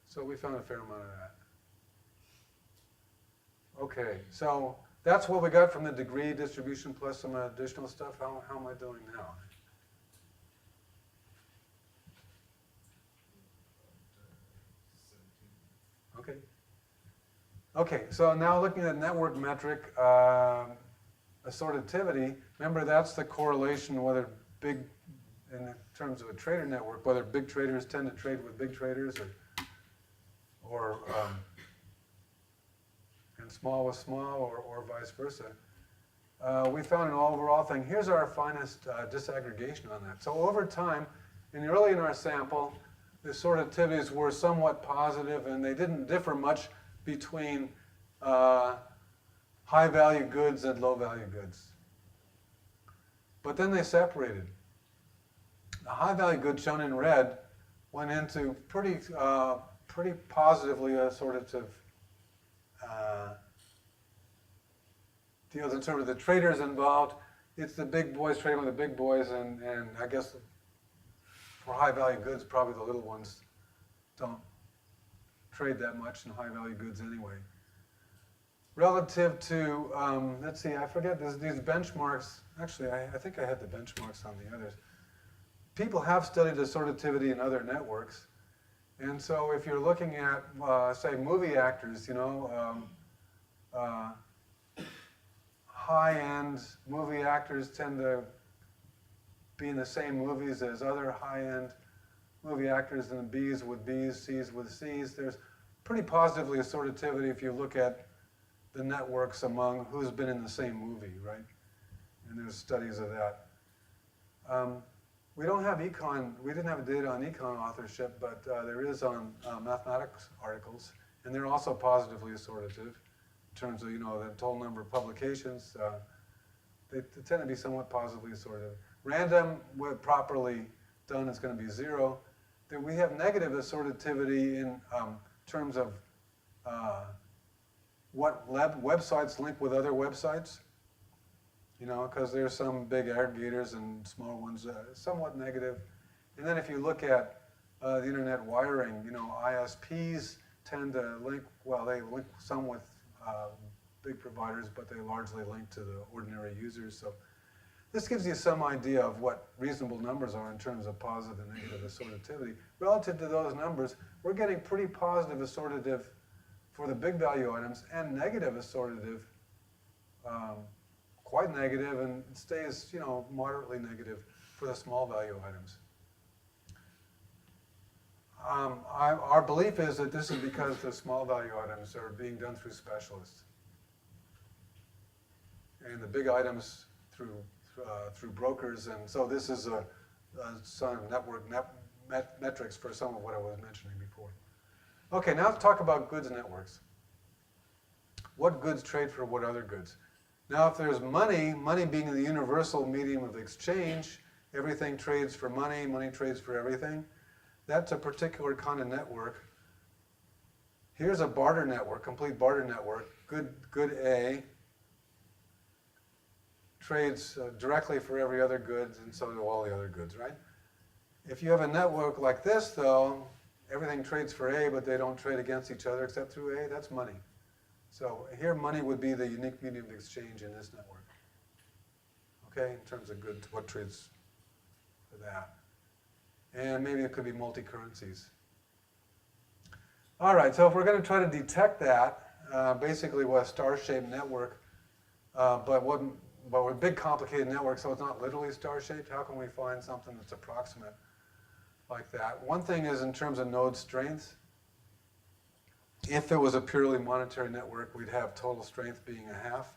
Speaker 3: So we found a fair amount of that. Okay, so that's what we got from the degree distribution plus some additional stuff. How am I doing now? Okay. Okay, so now looking at network metric assortativity, remember that's the correlation whether in terms of a trader network, whether big traders tend to trade with big traders or and small with small or vice versa. We found an overall thing. Here's our finest disaggregation on that. So over time, early in our sample, the assortativities were somewhat positive and they didn't differ much between high-value goods and low-value goods. But then they separated. The high-value goods shown in red went into pretty positively assortative deals in terms of the traders involved. It's the big boys trading with the big boys, and I guess for high-value goods, probably the little ones don't trade that much in high-value goods anyway. Relative to, let's see, I forget, these benchmarks. Actually, I think I had the benchmarks on the others. People have studied assortativity in other networks. And so if you're looking at, say, movie actors, high-end movie actors tend to be in the same movies as other high-end movie actors, and B's with B's, C's with C's. There's pretty positively assortativity if you look at the networks among who's been in the same movie, right? And there's studies of that. We don't have econ, we didn't have data on econ authorship, but there is on mathematics articles, and they're also positively assortative in terms of, the total number of publications. They tend to be somewhat positively assortative. Random, when properly done, is going to be 0. Then we have negative assortativity in terms of what websites link with other websites. Because there's some big aggregators and small ones, somewhat negative. And then if you look at the internet wiring, ISPs tend to link, well, they link some with big providers, but they largely link to the ordinary users. So this gives you some idea of what reasonable numbers are in terms of positive and negative assortativity. Relative to those numbers, we're getting pretty positive assortative for the big value items and negative assortative, quite negative, and it stays, moderately negative for the small value items. Our belief is that this is because the small value items are being done through specialists, and the big items through brokers. And so this is some network metrics for some of what I was mentioning before. Okay, now let's talk about goods networks. What goods trade for what other goods? Now, if there's money, money being the universal medium of exchange, everything trades for money, money trades for everything. That's a particular kind of network. Here's a barter network, complete barter network. Good A trades directly for every other goods, and so do all the other goods, right? If you have a network like this, though, everything trades for A, but they don't trade against each other except through A, that's money. So here, money would be the unique medium of exchange in this network. Okay, in terms of goods, what trades for that. And maybe it could be multi-currencies. All right, so if we're going to try to detect that, basically with a star-shaped network, but with a big complicated network, so it's not literally star-shaped, how can we find something that's approximate like that? One thing is in terms of node strengths. If it was a purely monetary network, we'd have total strength being a half.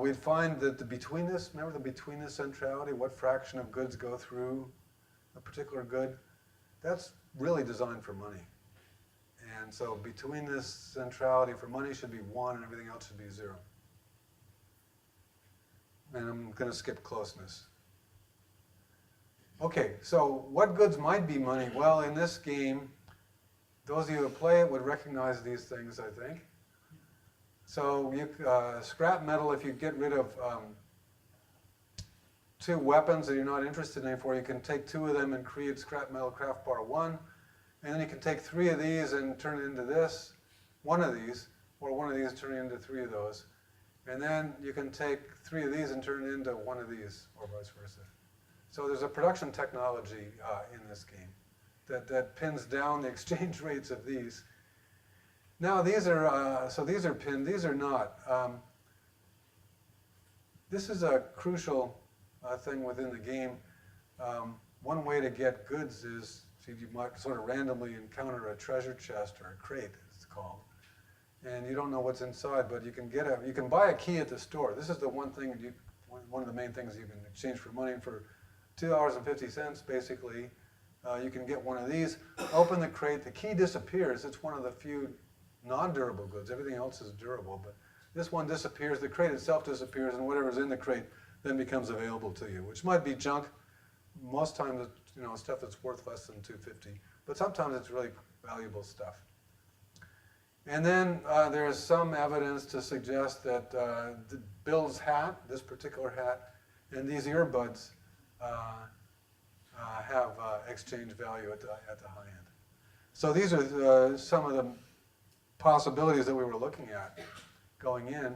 Speaker 3: We'd find that the betweenness, remember the betweenness centrality, what fraction of goods go through a particular good? That's really designed for money. And so betweenness centrality for money should be 1 and everything else should be 0. And I'm going to skip closeness. Okay, so what goods might be money? Well, in this game, those of you who play it would recognize these things, I think. So scrap metal, if you get rid of 2 weapons that you're not interested in for, you can take 2 of them and create scrap metal craft bar 1. And then you can take 3 of these and turn it into this, 1 of these, or 1 of these turn it into 3 of those. And then you can take 3 of these and turn it into 1 of these, or vice versa. So there's a production technology in this game that pins down the exchange rates of these. Now these are, so these are pinned, these are not. This is a crucial thing within the game. One way to get goods is, you might sort of randomly encounter a treasure chest or a crate, it's called. And you don't know what's inside, but you can buy a key at the store. This is the one thing, one of the main things you can exchange for money. For $2.50, basically, you can get one of these, open the crate, the key disappears. It's one of the few non-durable goods. Everything else is durable, but this one disappears, the crate itself disappears, and whatever's in the crate then becomes available to you, which might be junk. Most times, it's, stuff that's worth less than $2.50, but sometimes it's really valuable stuff. And then there's some evidence to suggest that Bill's hat, this particular hat, and these earbuds have exchange value at the high end. So these are some of the possibilities that we were looking at going in.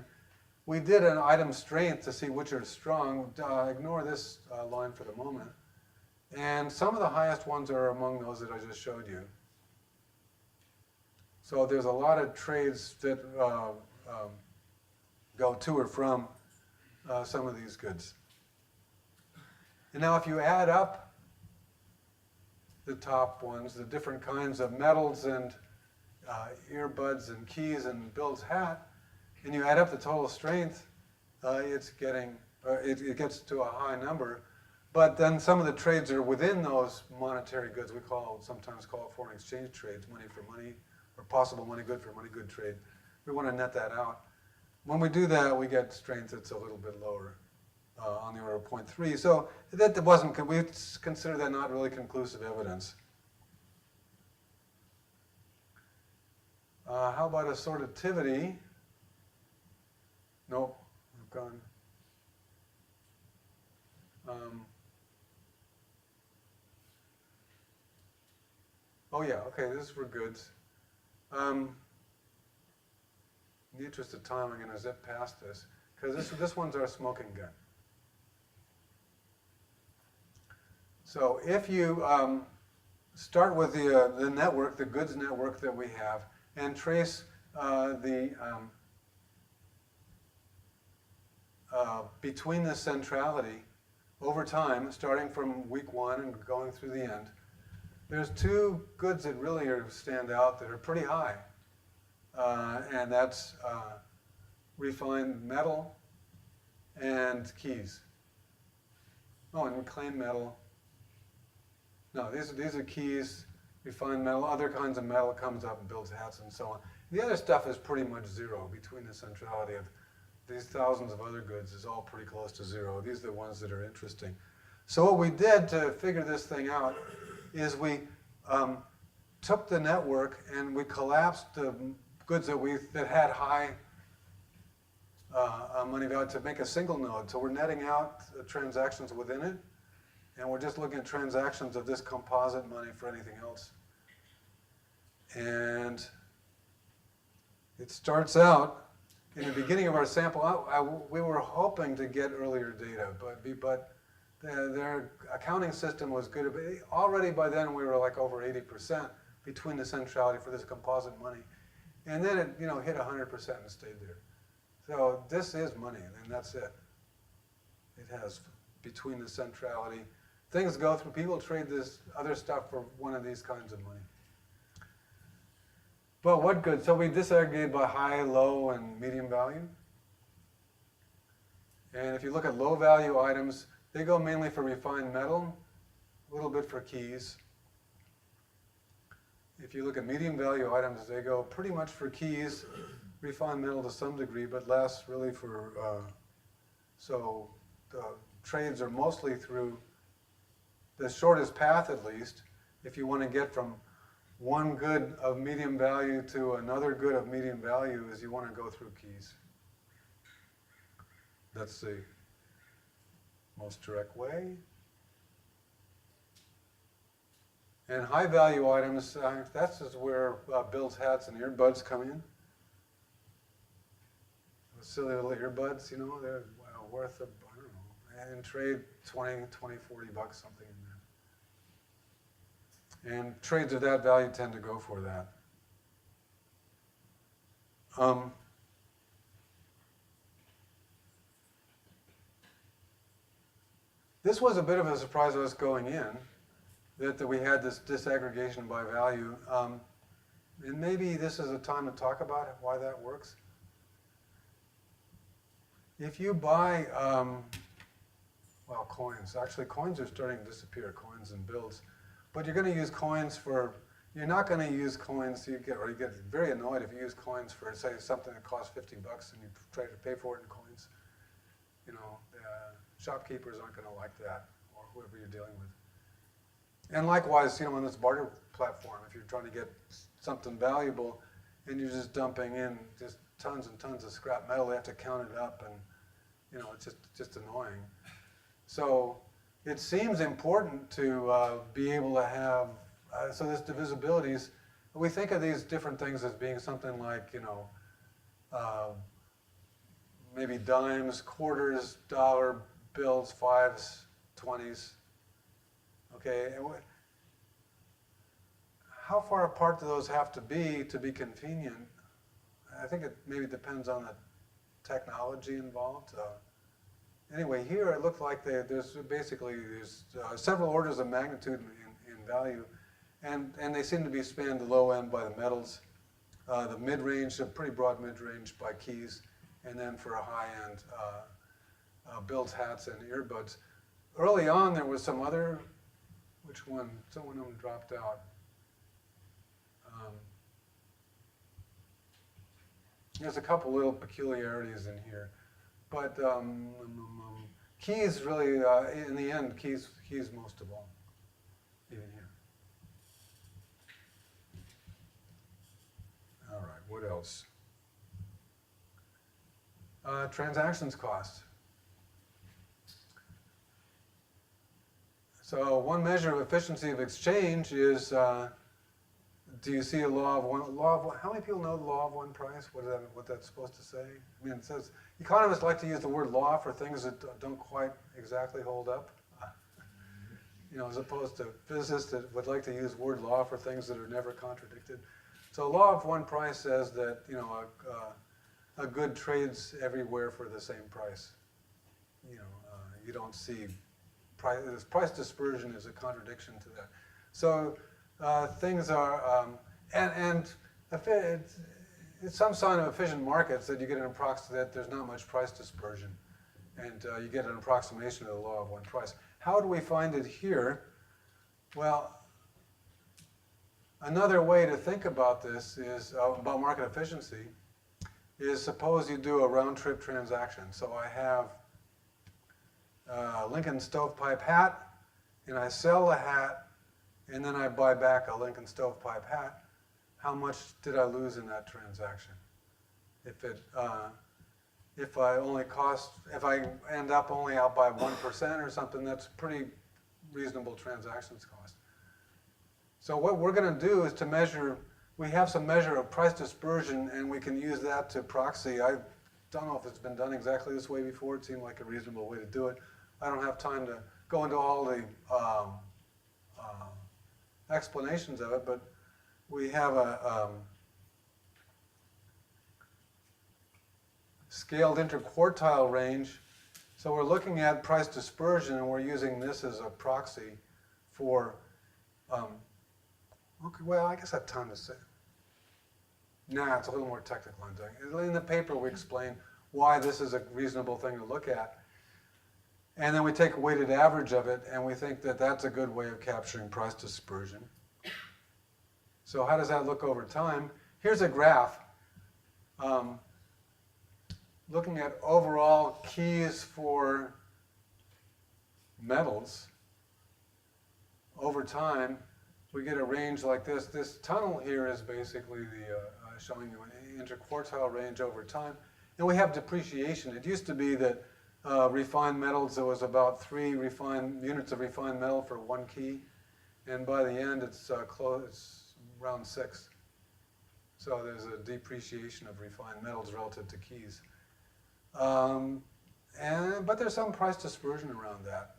Speaker 3: We did an item strength to see which are strong. Ignore this line for the moment. And some of the highest ones are among those that I just showed you. So there's a lot of trades that go to or from some of these goods. And now if you add up the top ones, the different kinds of metals and earbuds and keys and Bill's hat, and you add up the total strength, it gets to a high number. But then some of the trades are within those monetary goods. We sometimes call it foreign exchange trades, money for money, or possible money good for money good trade. We want to net that out. When we do that, we get strength that's a little bit lower, on the order of 0.3. So that wasn't, we consider that not really conclusive evidence. How about assortativity? Nope, I've gone. Oh yeah, okay, this is for goods. In the interest of time, I'm going to zip past this, because this one's our smoking gun. So if you start with the network, the goods network that we have, and trace between the centrality over time, starting from week 1 and going through the end, there's 2 goods that really stand out that are pretty high. And that's refined metal and keys. Oh, and reclaimed metal. No, these are keys, refined metal, other kinds of metal comes up and builds hats and so on. The other stuff is pretty much 0 between the centrality these thousands of other goods is all pretty close to zero. These are the ones that are interesting. So what we did to figure this thing out is we took the network and we collapsed the goods that had high money value to make a single node. So we're netting out the transactions within it, and we're just looking at transactions of this composite money for anything else. And it starts out, in the beginning of our sample, we were hoping to get earlier data, but their accounting system was good. Already by then we were like over 80% between the centrality for this composite money. And then it hit 100% and stayed there. So this is money, and that's it. It has between the centrality. Things go through, people trade this other stuff for one of these kinds of money. But what good? So we disaggregate by high, low, and medium value. And if you look at low value items, they go mainly for refined metal, a little bit for keys. If you look at medium value items, they go pretty much for keys, refined metal to some degree, but less really for, so the trades are mostly through the shortest path at least. If you want to get from one good of medium value to another good of medium value is you want to go through keys. That's the most direct way. And high value items, that's just where Bill's hats and earbuds come in. Those silly little earbuds, they're worth, I don't know, and trade 20, 40 bucks, something in there. And trades of that value tend to go for that. This was a bit of a surprise to us going in, that we had this disaggregation by value. And maybe this is a time to talk about why that works. If you buy, coins. Actually, coins are starting to disappear, coins and bills. But you're going to use coins you're not going to use coins, you get very annoyed if you use coins for, say, something that costs 50 bucks and you try to pay for it in coins. Shopkeepers aren't going to like that, or whoever you're dealing with. And likewise, on this barter platform, if you're trying to get something valuable and you're just dumping in just tons and tons of scrap metal, they have to count it up, and it's just annoying. So it seems important to be able to have, so this divisibilities, we think of these different things as being something like, maybe dimes, quarters, dollar, bills, 5s, 20s. Okay, how far apart do those have to be convenient? I think it maybe depends on the technology involved. Anyway, here it looked like there's several orders of magnitude in value, and they seem to be spanned the low end by the metals, the mid-range, a pretty broad mid-range by keys, and then for a high end, bills, hats, and earbuds. Early on, there was some other. Which one? Some of them dropped out. There's a couple little peculiarities in here, but keys really, in the end, keys most of all, even here. All right, what else? Transactions cost. So one measure of efficiency of exchange is, do you see a law of one? How many people know the law of one price? What that's supposed to say? I mean, it says, economists like to use the word law for things that don't quite exactly hold up. As opposed to physicists that would like to use the word law for things that are never contradicted. So law of one price says that, a good trades everywhere for the same price. You don't see price dispersion is a contradiction to that. So things are, it's some sign of efficient markets that you get that there's not much price dispersion, and you get an approximation of the law of one price. How do we find it here? Well, another way to think about this is about market efficiency is suppose you do a round-trip transaction. So I have a Lincoln stovepipe hat, and I sell the hat, and then I buy back a Lincoln stovepipe hat. How much did I lose in that transaction? If I end up only out by 1% or something, that's pretty reasonable transactions cost. So what we're going to do is to measure, we have some measure of price dispersion, and we can use that to proxy. I don't know if it's been done exactly this way before. It seemed like a reasonable way to do it. I don't have time to go into all the explanations of it, but we have a scaled interquartile range. So we're looking at price dispersion, and we're using this as a proxy for, okay, well, I guess I have time to say. Nah, it's a little more technical I'm doing. In the paper, we explain why this is a reasonable thing to look at. And then we take a weighted average of it, and we think that that's a good way of capturing price dispersion. So how does that look over time? Here's a graph looking at overall keys for metals. Over time, we get a range like this. This tunnel here is basically the showing you an interquartile range over time. And we have depreciation. It used to be that refined metals, there was about 3 units of refined metal for 1 key. And by the end, it's around 6. So there's a depreciation of refined metals relative to keys. But there's some price dispersion around that.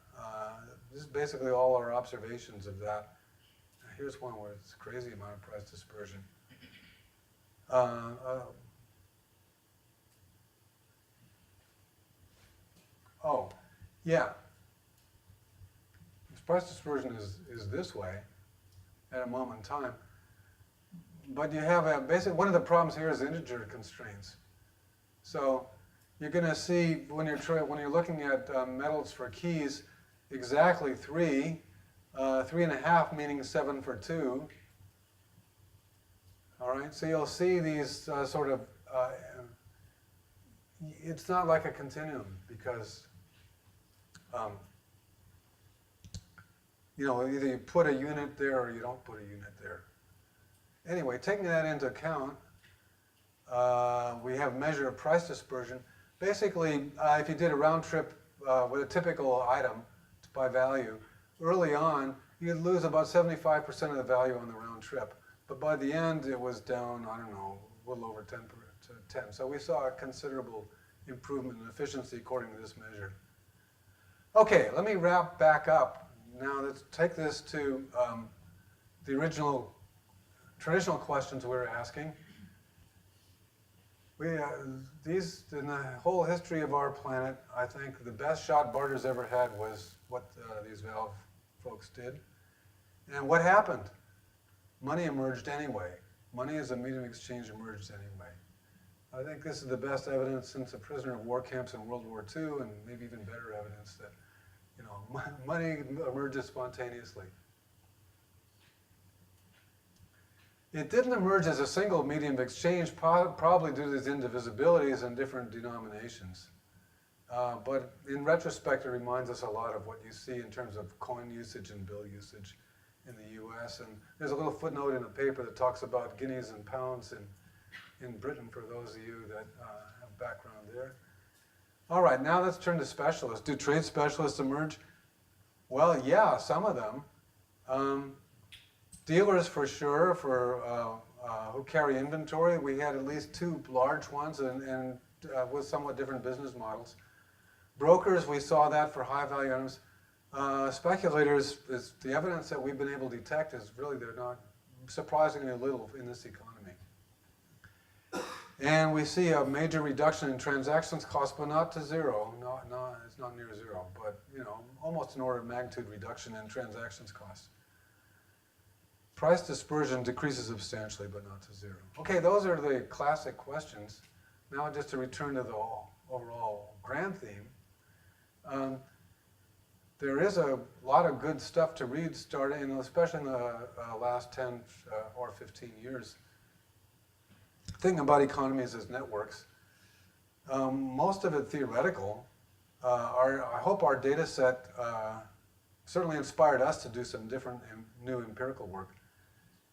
Speaker 3: This is basically all our observations of that. Here's one where it's a crazy amount of price dispersion. Oh, yeah. This price dispersion is this way at a moment in time. But you have basically, one of the problems here is integer constraints. So you're going to see when you're looking at metals for keys, exactly 3, 3.5 meaning 7 for 2. All right, so you'll see these sort of, it's not like a continuum because, either you put a unit there or you don't put a unit there. Anyway, taking that into account, we have measure of price dispersion. Basically, if you did a round trip with a typical item by value, early on, you'd lose about 75% of the value on the round trip. But by the end, it was down, I don't know, a little over 10 to 10. So we saw a considerable improvement in efficiency according to this measure. Okay, let me wrap back up. Now let's take this to the original traditional questions we were asking. In the whole history of our planet, I think the best shot barter's ever had was what these valve folks did. And what happened? Money emerged anyway. Money as a medium of exchange emerged anyway. I think this is the best evidence since the prisoner of war camps in World War II, and maybe even better evidence that, money emerges spontaneously. It didn't emerge as a single medium of exchange, probably due to these indivisibilities in different denominations. But in retrospect, it reminds us a lot of what you see in terms of coin usage and bill usage in the US. And there's a little footnote in the paper that talks about guineas and pounds in Britain, for those of you that have background there. All right, now let's turn to specialists. Do trade specialists emerge? Well, yeah, some of them. Dealers for sure, who carry inventory. We had at least 2 large ones and with somewhat different business models. Brokers, we saw that for high value items. Speculators, the evidence that we've been able to detect is really they're not surprisingly little in this economy. And we see a major reduction in transactions cost, but not to zero. It's not near zero, but almost an order of magnitude reduction in transactions cost. Price dispersion decreases substantially, but not to zero. Okay, those are the classic questions. Now just to return to the overall grand theme. There is a lot of good stuff to read, especially in the last 10 or 15 years. thinking about economies as networks. Most of it theoretical. I hope our data set certainly inspired us to do some different and new empirical work.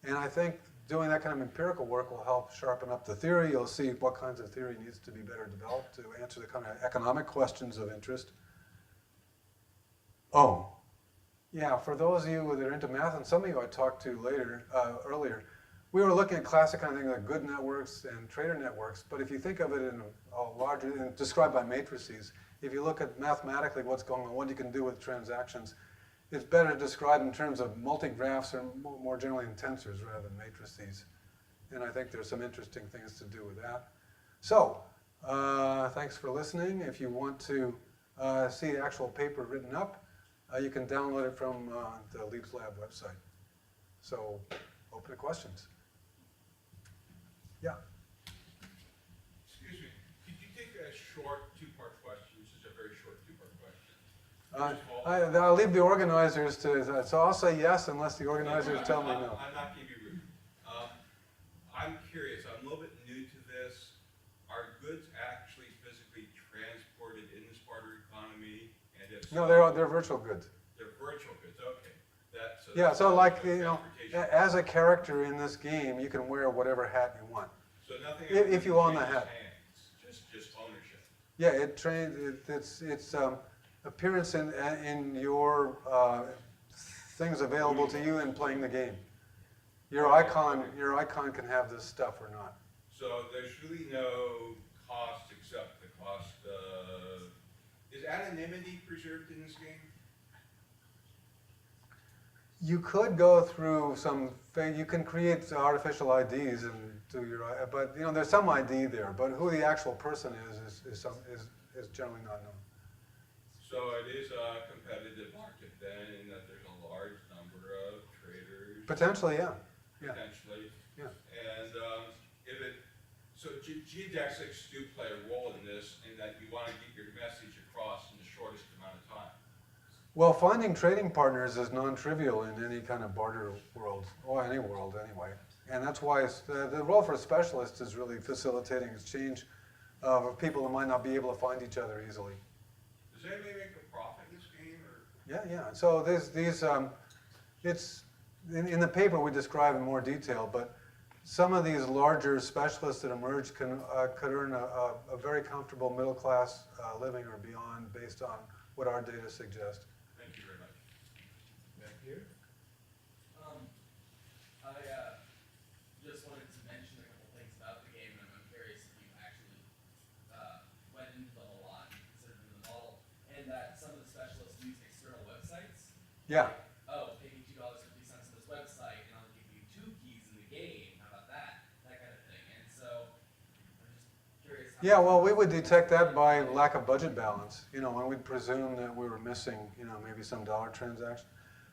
Speaker 3: And I think doing that kind of empirical work will help sharpen up the theory. You'll see what kinds of theory needs to be better developed to answer the kind of economic questions of interest. Oh, yeah, for those of you that are into math, and some of you I talked to earlier, we were looking at classic kind of things like good networks and trader networks, but if you think of it in a larger, described by matrices, if you look at mathematically what's going on, what you can do with transactions, it's better described in terms of multigraphs or more generally in tensors rather than matrices. And I think there's some interesting things to do with that. So, thanks for listening. If you want to see the actual paper written up, you can download it from the Leaps Lab website. So, open to questions. Yeah.
Speaker 5: Excuse me, could you take a short two-part question? This is a very short two-part question.
Speaker 3: I'll leave the organizers to, so I'll say yes unless the organizers tell me no.
Speaker 5: I'm not going to be rude. I'm curious, I'm a little bit new to this. Are goods actually physically transported in this barter economy? And if
Speaker 3: No,
Speaker 5: so,
Speaker 3: they're virtual goods.
Speaker 5: they're virtual goods, okay.
Speaker 3: Yeah, so like, you know,
Speaker 5: transportation.
Speaker 3: as a character in this game, you can wear whatever hat you want.
Speaker 5: So nothing
Speaker 3: if you own the
Speaker 5: changes
Speaker 3: hat.
Speaker 5: hands, just ownership.
Speaker 3: Yeah, it's appearance in your things available to you in playing the game. Your icon can have this stuff or not.
Speaker 5: So there's really no cost except the cost of, is anonymity preserved in this game?
Speaker 3: You could go through you can create artificial IDs and do but you know there's some ID there, but who the actual person is generally not known.
Speaker 5: So it is a competitive market then, in that there's a large number of traders.
Speaker 3: Potentially, yeah.
Speaker 5: Potentially.
Speaker 3: Yeah.
Speaker 5: And so geodesics do play a role in this, in that you want to get your message across in the shortest amount of time.
Speaker 3: Well, finding trading partners is non-trivial in any kind of barter world, or any world anyway. And that's why the role for specialists is really facilitating exchange of people who might not be able to find each other easily.
Speaker 5: Does anybody make a profit in this game? Or?
Speaker 3: Yeah. So it's in the paper we describe in more detail, but some of these larger specialists that emerge could earn a very comfortable middle class living or beyond based on what our data suggest.
Speaker 5: Thank you very much.
Speaker 4: Back here. I just wanted to mention a couple things about the game, and I'm curious if you actually went into them a lot and considered them the model, and that some of the specialists use external websites.
Speaker 3: Yeah.
Speaker 4: Oh, pay me $2.50 to this website, and I'll give you 2 keys in the game. How about that? That kind of thing. And so I'm just curious.
Speaker 3: Yeah, well, we would detect that by lack of budget balance, you know, and we'd presume that we were missing, you know, maybe some dollar transaction.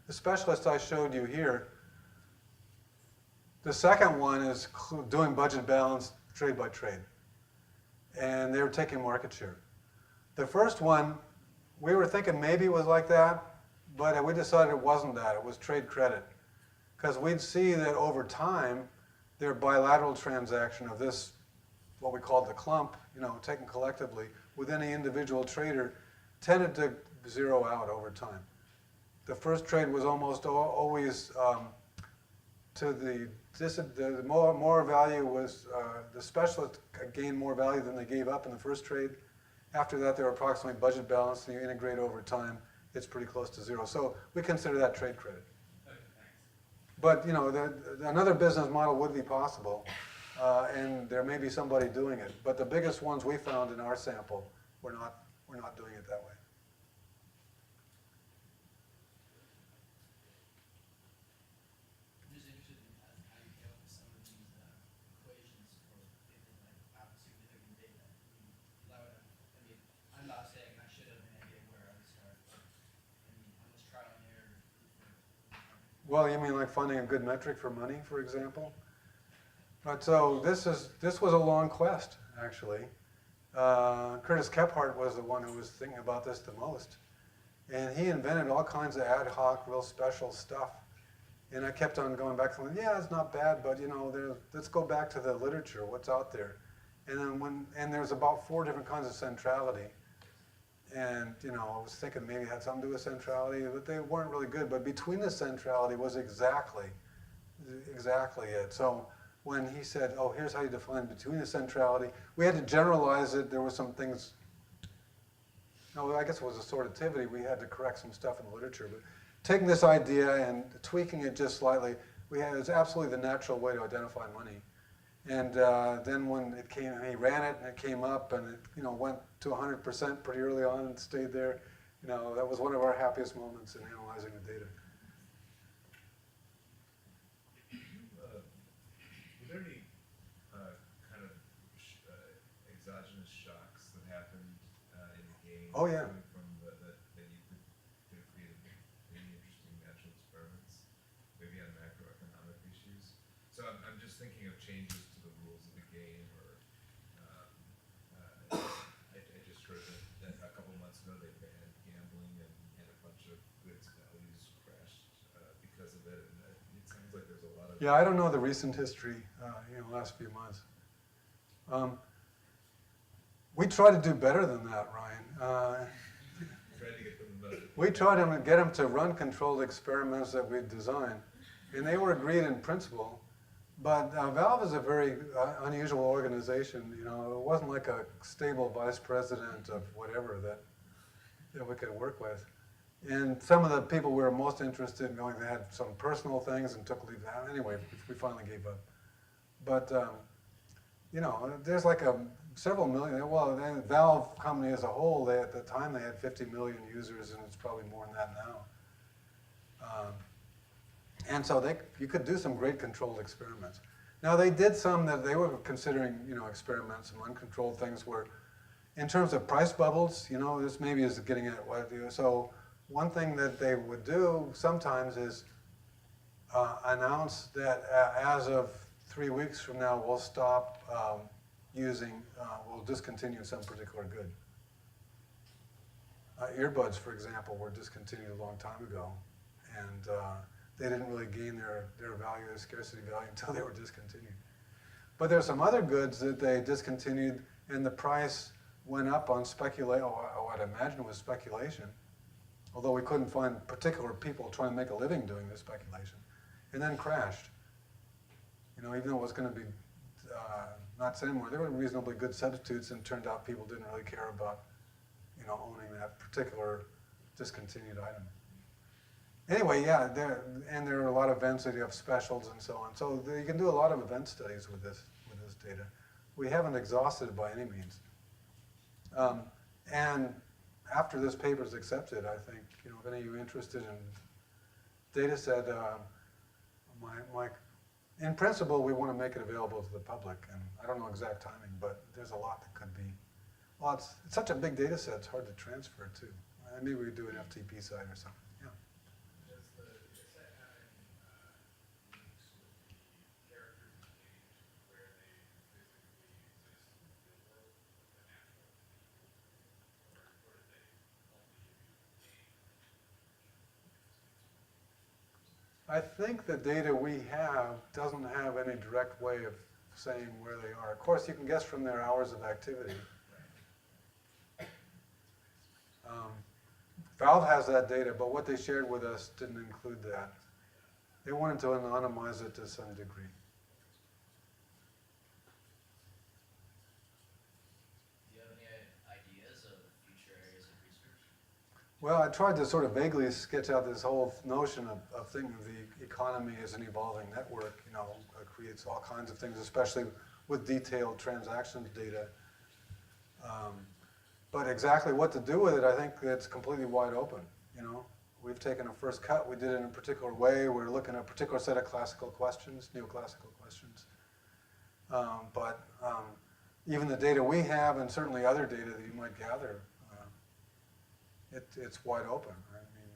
Speaker 3: The specialist I showed you here, the second one is doing budget balance trade by trade, and they were taking market share. The first one, we were thinking maybe it was like that, but we decided it wasn't that. It was trade credit, because we'd see that over time, their bilateral transaction of this, what we called the clump, you know, taken collectively with any individual trader, tended to zero out over time. The first trade was almost always to the more value was the specialist gained more value than they gave up in the first trade. After that, they were approximately budget balanced, and you integrate over time, it's pretty close to zero. So we consider that trade credit.
Speaker 4: Okay, thanks.
Speaker 3: But you know, another business model would be possible, and there may be somebody doing it. But the biggest ones we found in our sample, we're not doing it that way.
Speaker 6: I'm just interested in how you came up with some of these equations for things like significant data. I'm not saying I should have an idea where I would start, but how much trial and error?
Speaker 3: Well, you mean like finding a good metric for money, for example? But so this was a long quest, actually. Curtis Kephart was the one who was thinking about this the most. And he invented all kinds of ad hoc, real special stuff. And I kept on going back and yeah, it's not bad, but you know, let's go back to the literature, what's out there. And then and there's about 4 different kinds of centrality. And you know, I was thinking maybe it had something to do with centrality, but they weren't really good. But between the centrality was exactly it. So when he said, oh, here's how you define between the centrality, we had to generalize it. There were some things, no, I guess it was a sortativity. We had to correct some stuff in the literature. But taking this idea and tweaking it just slightly, it's absolutely the natural way to identify money. And then when it came, he ran it and it came up and it, you know, went to 100% pretty early on and stayed there. You know, that was one of our happiest moments in analyzing the data.
Speaker 7: Were there any kind of exogenous shocks that happened in the game?
Speaker 3: Oh, yeah.
Speaker 7: Coming from that you could have created any interesting natural experiments, maybe on macroeconomic issues? So I'm just thinking of changes to the rules of the game, or I just heard that a couple months ago they banned gambling and a bunch of goods values crashed because of it. And it sounds like there's a lot of
Speaker 3: Yeah, I don't know the recent history, last few months. We try to do better than that, Ryan.
Speaker 7: trying to get them.
Speaker 3: We tried to get them to run controlled experiments that we designed, and they were agreed in principle. But Valve is a very unusual organization. You know, it wasn't like a stable vice president of whatever that we could work with. And some of the people we were most interested in going, they had some personal things and took leave. Anyway, we finally gave up. But you know, there's like several million. Well, the Valve company as a whole, at the time they had 50 million users, and it's probably more than that now. And so you could do some great controlled experiments. Now they did some that they were considering, you know, experiments, some uncontrolled things where, in terms of price bubbles, you know, this maybe is getting at what I do. So one thing that they would do sometimes is announce that as of 3 weeks from now, we'll stop we'll discontinue some particular good. Earbuds, for example, were discontinued a long time ago. And they didn't really gain their value, their scarcity value, until they were discontinued. But there's some other goods that they discontinued, and the price went up on speculation. What I imagine was speculation, although we couldn't find particular people trying to make a living doing this speculation, and then crashed. You know, even though it was going to be not anymore, there were reasonably good substitutes, and it turned out people didn't really care about, you know, owning that particular discontinued item. Anyway, yeah, there are a lot of events that you have specials and so on. So you can do a lot of event studies with this data. We haven't exhausted it by any means. And after this paper is accepted, I think, you know, if any of you are interested in data set, in principle, we want to make it available to the public. And I don't know exact timing, but there's a lot that could be. Well, it's such a big data set, it's hard to transfer too. Maybe we could do an FTP site or something. Yeah.
Speaker 7: Does that have any links with the characters in the game where they physically exist in the real world, like the natural people, or do they only give you the game?
Speaker 3: I think the data we have doesn't have any direct way of saying where they are. Of course, you can guess from their hours of activity. Valve has that data, but what they shared with us didn't include that. They wanted to anonymize it to some degree.
Speaker 6: Do you have any ideas of future areas of research?
Speaker 3: Well, I tried to sort of vaguely sketch out this whole notion of thinking of the economy as an evolving network. You know, it creates all kinds of things, especially with detailed transactions data. But exactly what to do with it, I think it's completely wide open. You know, we've taken a first cut. We did it in a particular way. We're looking at a particular set of classical questions, neoclassical questions. But even the data we have, and certainly other data that you might gather, it's wide open. I mean,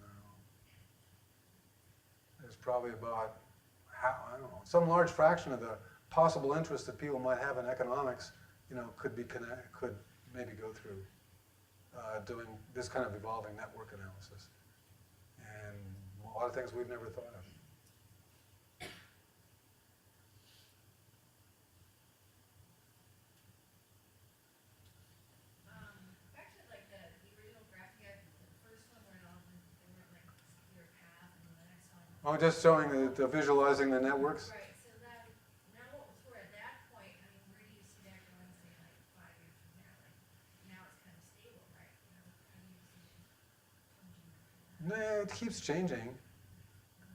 Speaker 3: there's probably about, I don't know, some large fraction of the possible interest that people might have in economics, you know, could maybe go through doing this kind of evolving network analysis. And a lot of things we've never thought of. Oh, just showing the visualizing the networks?
Speaker 8: Right, so that, now what was, we're at that point, I mean, where do you see that going, say, like 5 years from now? Like, now it's kind of stable, right? How do you see it changing after that?
Speaker 3: Nah, it keeps changing.
Speaker 8: In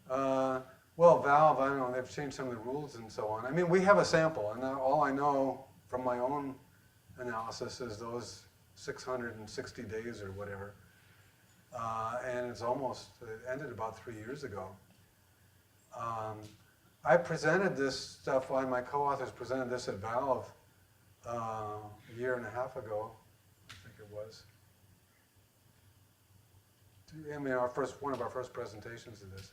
Speaker 8: what way?
Speaker 3: Well, Valve, I don't know, they've changed some of the rules and so on. I mean, we have a sample, and all I know from my own analysis is those 660 days or whatever. And it ended about 3 years ago. I presented this stuff, my co-authors presented this at Valve a year and a half ago, I think it was. I mean, one of our first presentations of this.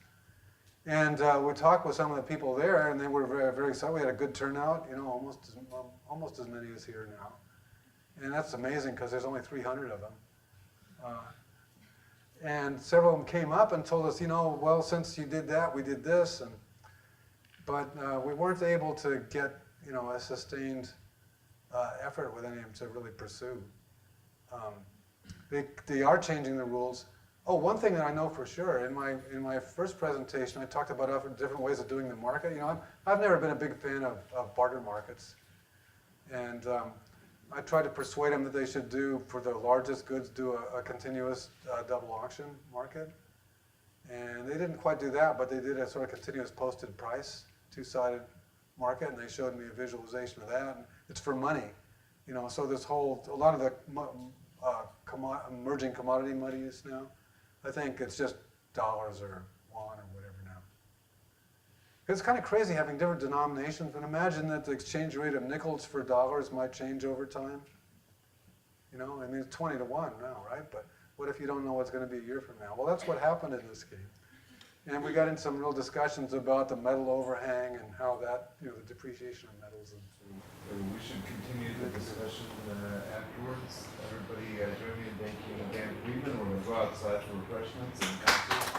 Speaker 3: And we talked with some of the people there, and they were very, very excited. We had a good turnout, you know, almost as many as here now. And that's amazing because there's only 300 of them. And several of them came up and told us, you know, well, since you did that, we did this. But we weren't able to get, you know, a sustained effort with any of them to really pursue. They are changing the rules. Oh, one thing that I know for sure, in my first presentation, I talked about different ways of doing the market. You know, I've never been a big fan of barter markets. And I tried to persuade them that they should for the largest goods, do a continuous double auction market. And they didn't quite do that, but they did a sort of continuous posted price, two-sided market, and they showed me a visualization of that. And it's for money. You know, so a lot of the emerging commodity monies now, I think it's just dollars or won or whatever now. It's kind of crazy having different denominations, but imagine that the exchange rate of nickels for dollars might change over time. You know, I mean, it's 20 to 1 now, right? But what if you don't know what's going to be a year from now? Well, that's what happened in this case. And we got into some real discussions about the metal overhang and how that, you know, the depreciation of metals.
Speaker 2: We should continue the discussion afterwards. Everybody join me in thanking Dan Friedman. We're going to go outside for refreshments and